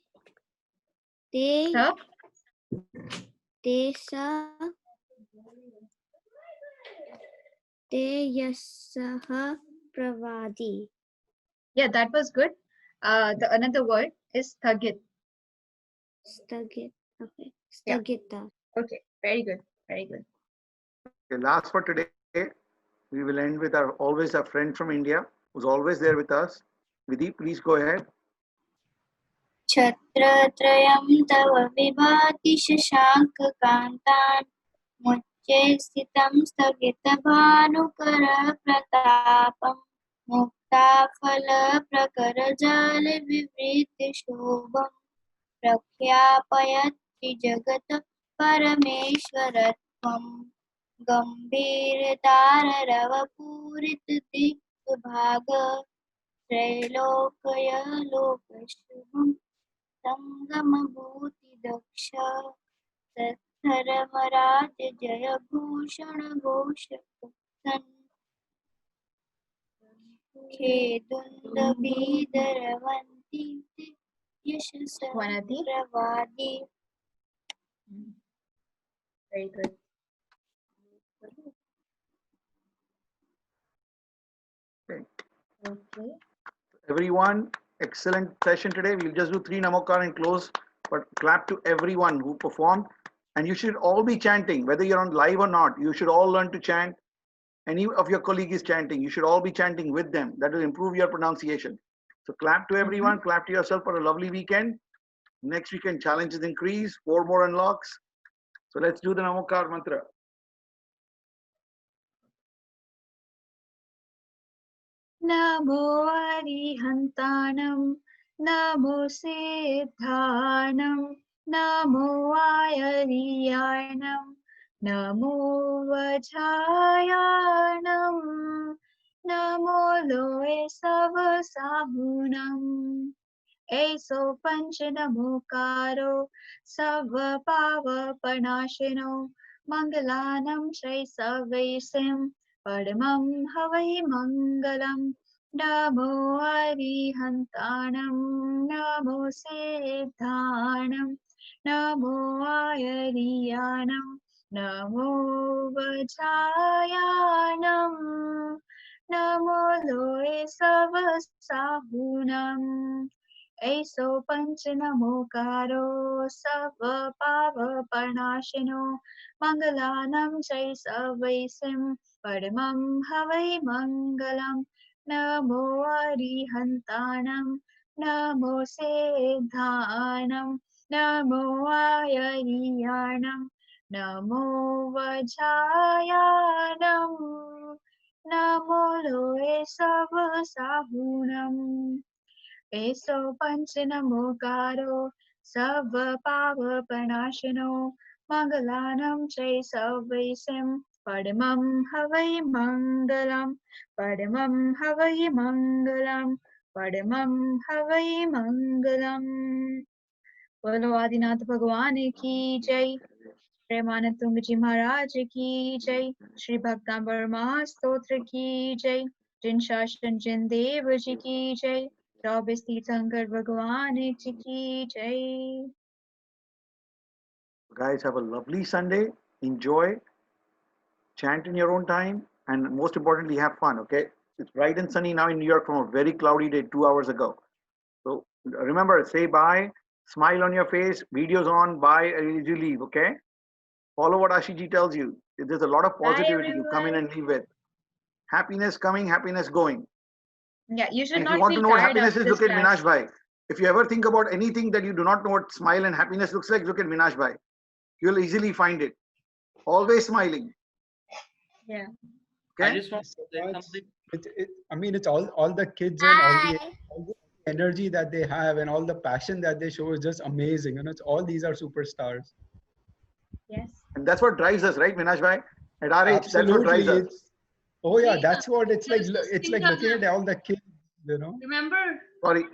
sa te yasaha pravadi. Yeah, that was good. The another word is sthagit. Stagit. Okay. Stagita. Okay, very good. Very good. Okay, last for today, we will end with our always a friend from India who's always there with us. Vidhi, please go ahead. छत्रत्रयं तव विभाति शशाङ्ककान्तान् मुच्चे स्थितं स्थगितभानुकर प्रतापं मुक्ताफलप्रकरजालविवृतशोभं प्रख्यापयति जगत परमेश्वरत्वं गम्भीरताररवपूरितदिग्भाग त्रैलोक्यलोकशुभम् संगमभूतिदक्ष तत्धर्मराज जय Bhushan घोषकसन् खेदुन्दबीदरवन्ति यशसः प्रवादी. Very good. Okay. Everyone, excellent session today. We'll just do 3 Namokar and close, but clap to everyone who performed. And you should all be chanting, whether you're on live or not. You should all learn to chant. Any of your colleague is chanting, you should all be chanting with them. That will improve your pronunciation. So clap to everyone, clap to yourself for a lovely weekend. Next weekend, challenges increase, 4 more unlocks. So let's do the Namokar mantra. Namo Arihantanam, Namo Siddhanam, Namo Ayariyanam, Namo Vajayanam, Namo Loe Savasahunam, Eso Panchanamokaro, Sava Pava Panashino, Mangalanam Shai Savaisim, Padmam Havai Mangalam, Namo Arihantanam, Namo Siddhanam, Namo Ayariyanam, Namo Vajayanam, Namo Loe Savasahunam, Eso Panchanamokaro, Sava Pava Parnashino, Mangalanam Jai Savaisim, Padmam Havai Mangalam, Namo Arihantanam, Namo Siddhanam, Namo Ayariyanam, Namo Vajayanam, Namo Loe Savasahunam. Eso Panchanamokaro, Sava Pava Panashino, Mangalanam Jai Savaisim, Padmam Havai Mangalam, Padmam Havai Mangalam, Padmam Havai Mangalam. Bolo Adinath Bhagwan ki jai, Premanand Ji Maharaj ki jai, Shri Bhaktamar Stotra ki jai, Jin Shashan Jin Dev ji ki jai, Robis Tirthankar Bhagwan ji ki jai. Guys, have a lovely Sunday. enjoy, chant in your own time, and most importantly, have fun. Okay, it's bright and sunny now in New York from a very cloudy day 2 hours ago. So remember, say bye, smile on your face, videos on, bye as you leave. Okay, follow what Ashiji tells you. There's a lot of positivity you come in and leave with. Happiness coming, happiness going. Yeah, you should And if you not want to feel know what tired happiness of is, this look at class. Minash Bhai. If you ever think about anything that you do not know what smile and happiness looks like, look at Minash Bhai. You'll easily find it. Always smiling. Yeah. Okay. I just want to say something. I mean, it's all the kids and all the energy that they have and all the passion that they show is just amazing. You know, it's all these are superstars. Yes. And that's what drives us, right, Minash Bhai? At our age, that's what drives Absolutely. us. Oh yeah, that's what it's like. It's like looking at all the kids, you know. Remember? Sorry,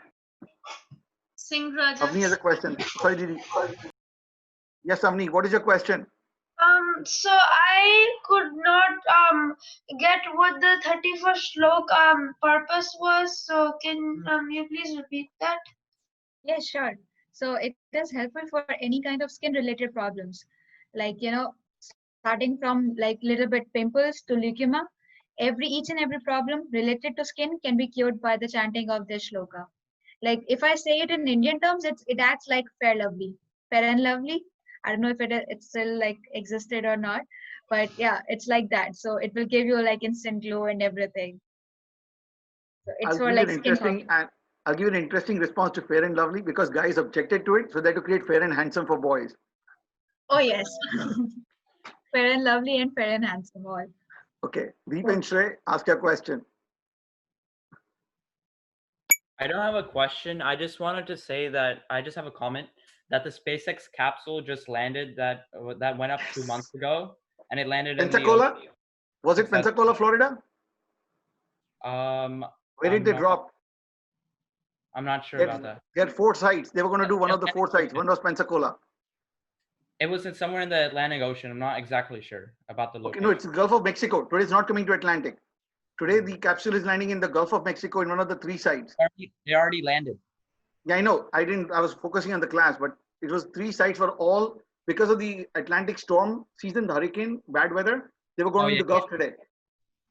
Singh Raja. Avni has a question. Sorry, Didi. Yes, Avni, what is your question? So I could not get what the 31st slok purpose was. So can you please repeat that? Yes, sure. So it is helpful for any kind of skin related problems. Like, starting from like little bit pimples to leukemia, each and every problem related to skin can be cured by the chanting of this shloka. Like if I say it in Indian terms, it acts like fair and lovely. I don't know if it's still like existed or not, but yeah, it's like that. So it will give you like instant glow and everything. So it's I'll for give you like an skin interesting and I'll give you an interesting response to Fair and Lovely because guys objected to it, so they had to create Fair and Handsome for boys. Oh yes. Fair and lovely and fair and handsome all. Okay, Deep and Shrey, ask your question. I don't have a question. I just wanted to say that I just have a comment that the SpaceX capsule just landed that went up 2 months ago, and it landed in the Pensacola? Was it Pensacola, Florida? Where did they drop? I'm not sure about that. They had 4 sites. They were going to do one of the 4 sites. One was Pensacola. It was somewhere in the Atlantic Ocean. I'm not exactly sure about the location. Okay, no, it's the Gulf of Mexico. Today it's not coming to Atlantic. Today the capsule is landing in the Gulf of Mexico in one of the 3 sites. They already landed. Yeah, I know. I was focusing on the class, but it was 3 sites for all because of the Atlantic storm season, the hurricane, bad weather. They were going to the Gulf today.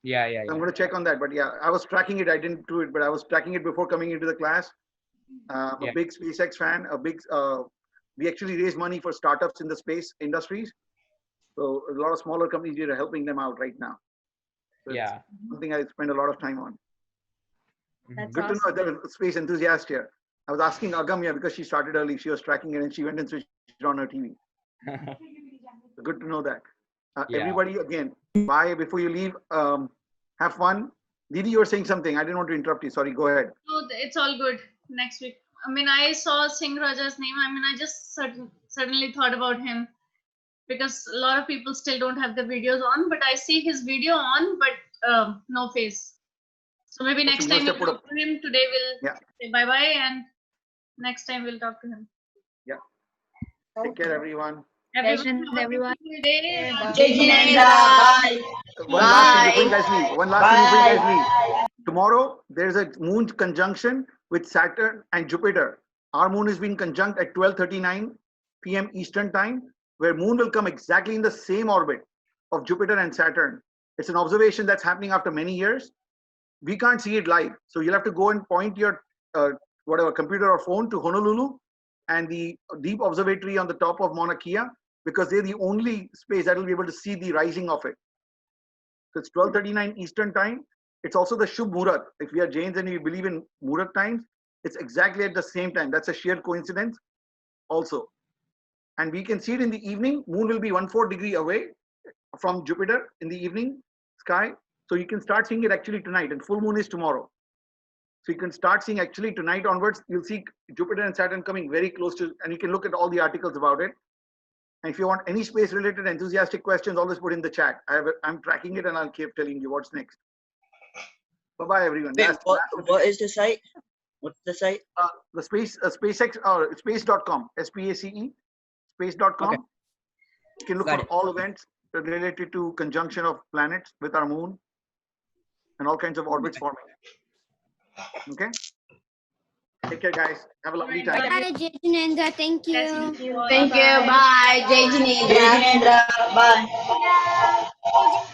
Yeah. I'm going to check on that. But yeah, I was tracking it. I didn't do it, but I was tracking it before coming into the class. A big SpaceX fan. We actually raise money for startups in the space industries. So a lot of smaller companies are helping them out right now. So it's something I spend a lot of time on. That's Good awesome. to know there's a space enthusiast here. I was asking Agamya because she started early. She was tracking it and she went and switched it on her TV. Good to know that. Everybody, again, bye. Before you leave, have fun. Didi, you were saying something. I didn't want to interrupt you. Sorry, go ahead. No, it's all good. Next week. I mean, I saw Singh Raja's name. I mean, I just suddenly thought about him because a lot of people still don't have the videos on, but I see his video on, but no face. So maybe next time we'll talk to him. Today we'll say bye-bye and next time we'll talk to him. Yeah. Take care, everyone. Everyone. One last thing before you guys leave. Tomorrow, there's a moon conjunction with Saturn and Jupiter. Our moon is being conjunct at 12:39 p.m. Eastern time, where moon will come exactly in the same orbit of Jupiter and Saturn. It's an observation that's happening after many years. We can't see it live. So you'll have to go and point your whatever computer or phone to Honolulu and the deep observatory on the top of Mauna Kea, because they're the only space that will be able to see the rising of it. So it's 12:39 Eastern time. It's also the Shubh Muhurat. If we are Jains and we believe in Muhurat times, it's exactly at the same time. That's a sheer coincidence also. And we can see it in the evening. Moon will be 1/4 degree away from Jupiter in the evening sky. So you can start seeing it actually tonight, and full moon is tomorrow. So you can start seeing actually tonight onwards, you'll see Jupiter and Saturn coming very close to, and you can look at all the articles about it. And if you want any space related enthusiastic questions, always put in the chat. I'm tracking it and I'll keep telling you what's next. Bye-bye, everyone. Wait, what is the site? What's the site? The SpaceX or space.com, SPACE, space.com. Okay. You can look for all events related to conjunction of planets with our moon and all kinds of orbits forming. Okay. Take care, guys. Have a lovely time. Bye, Jay Jinendra. Thank you. Thank you. Bye. Jai Jinendra. Bye.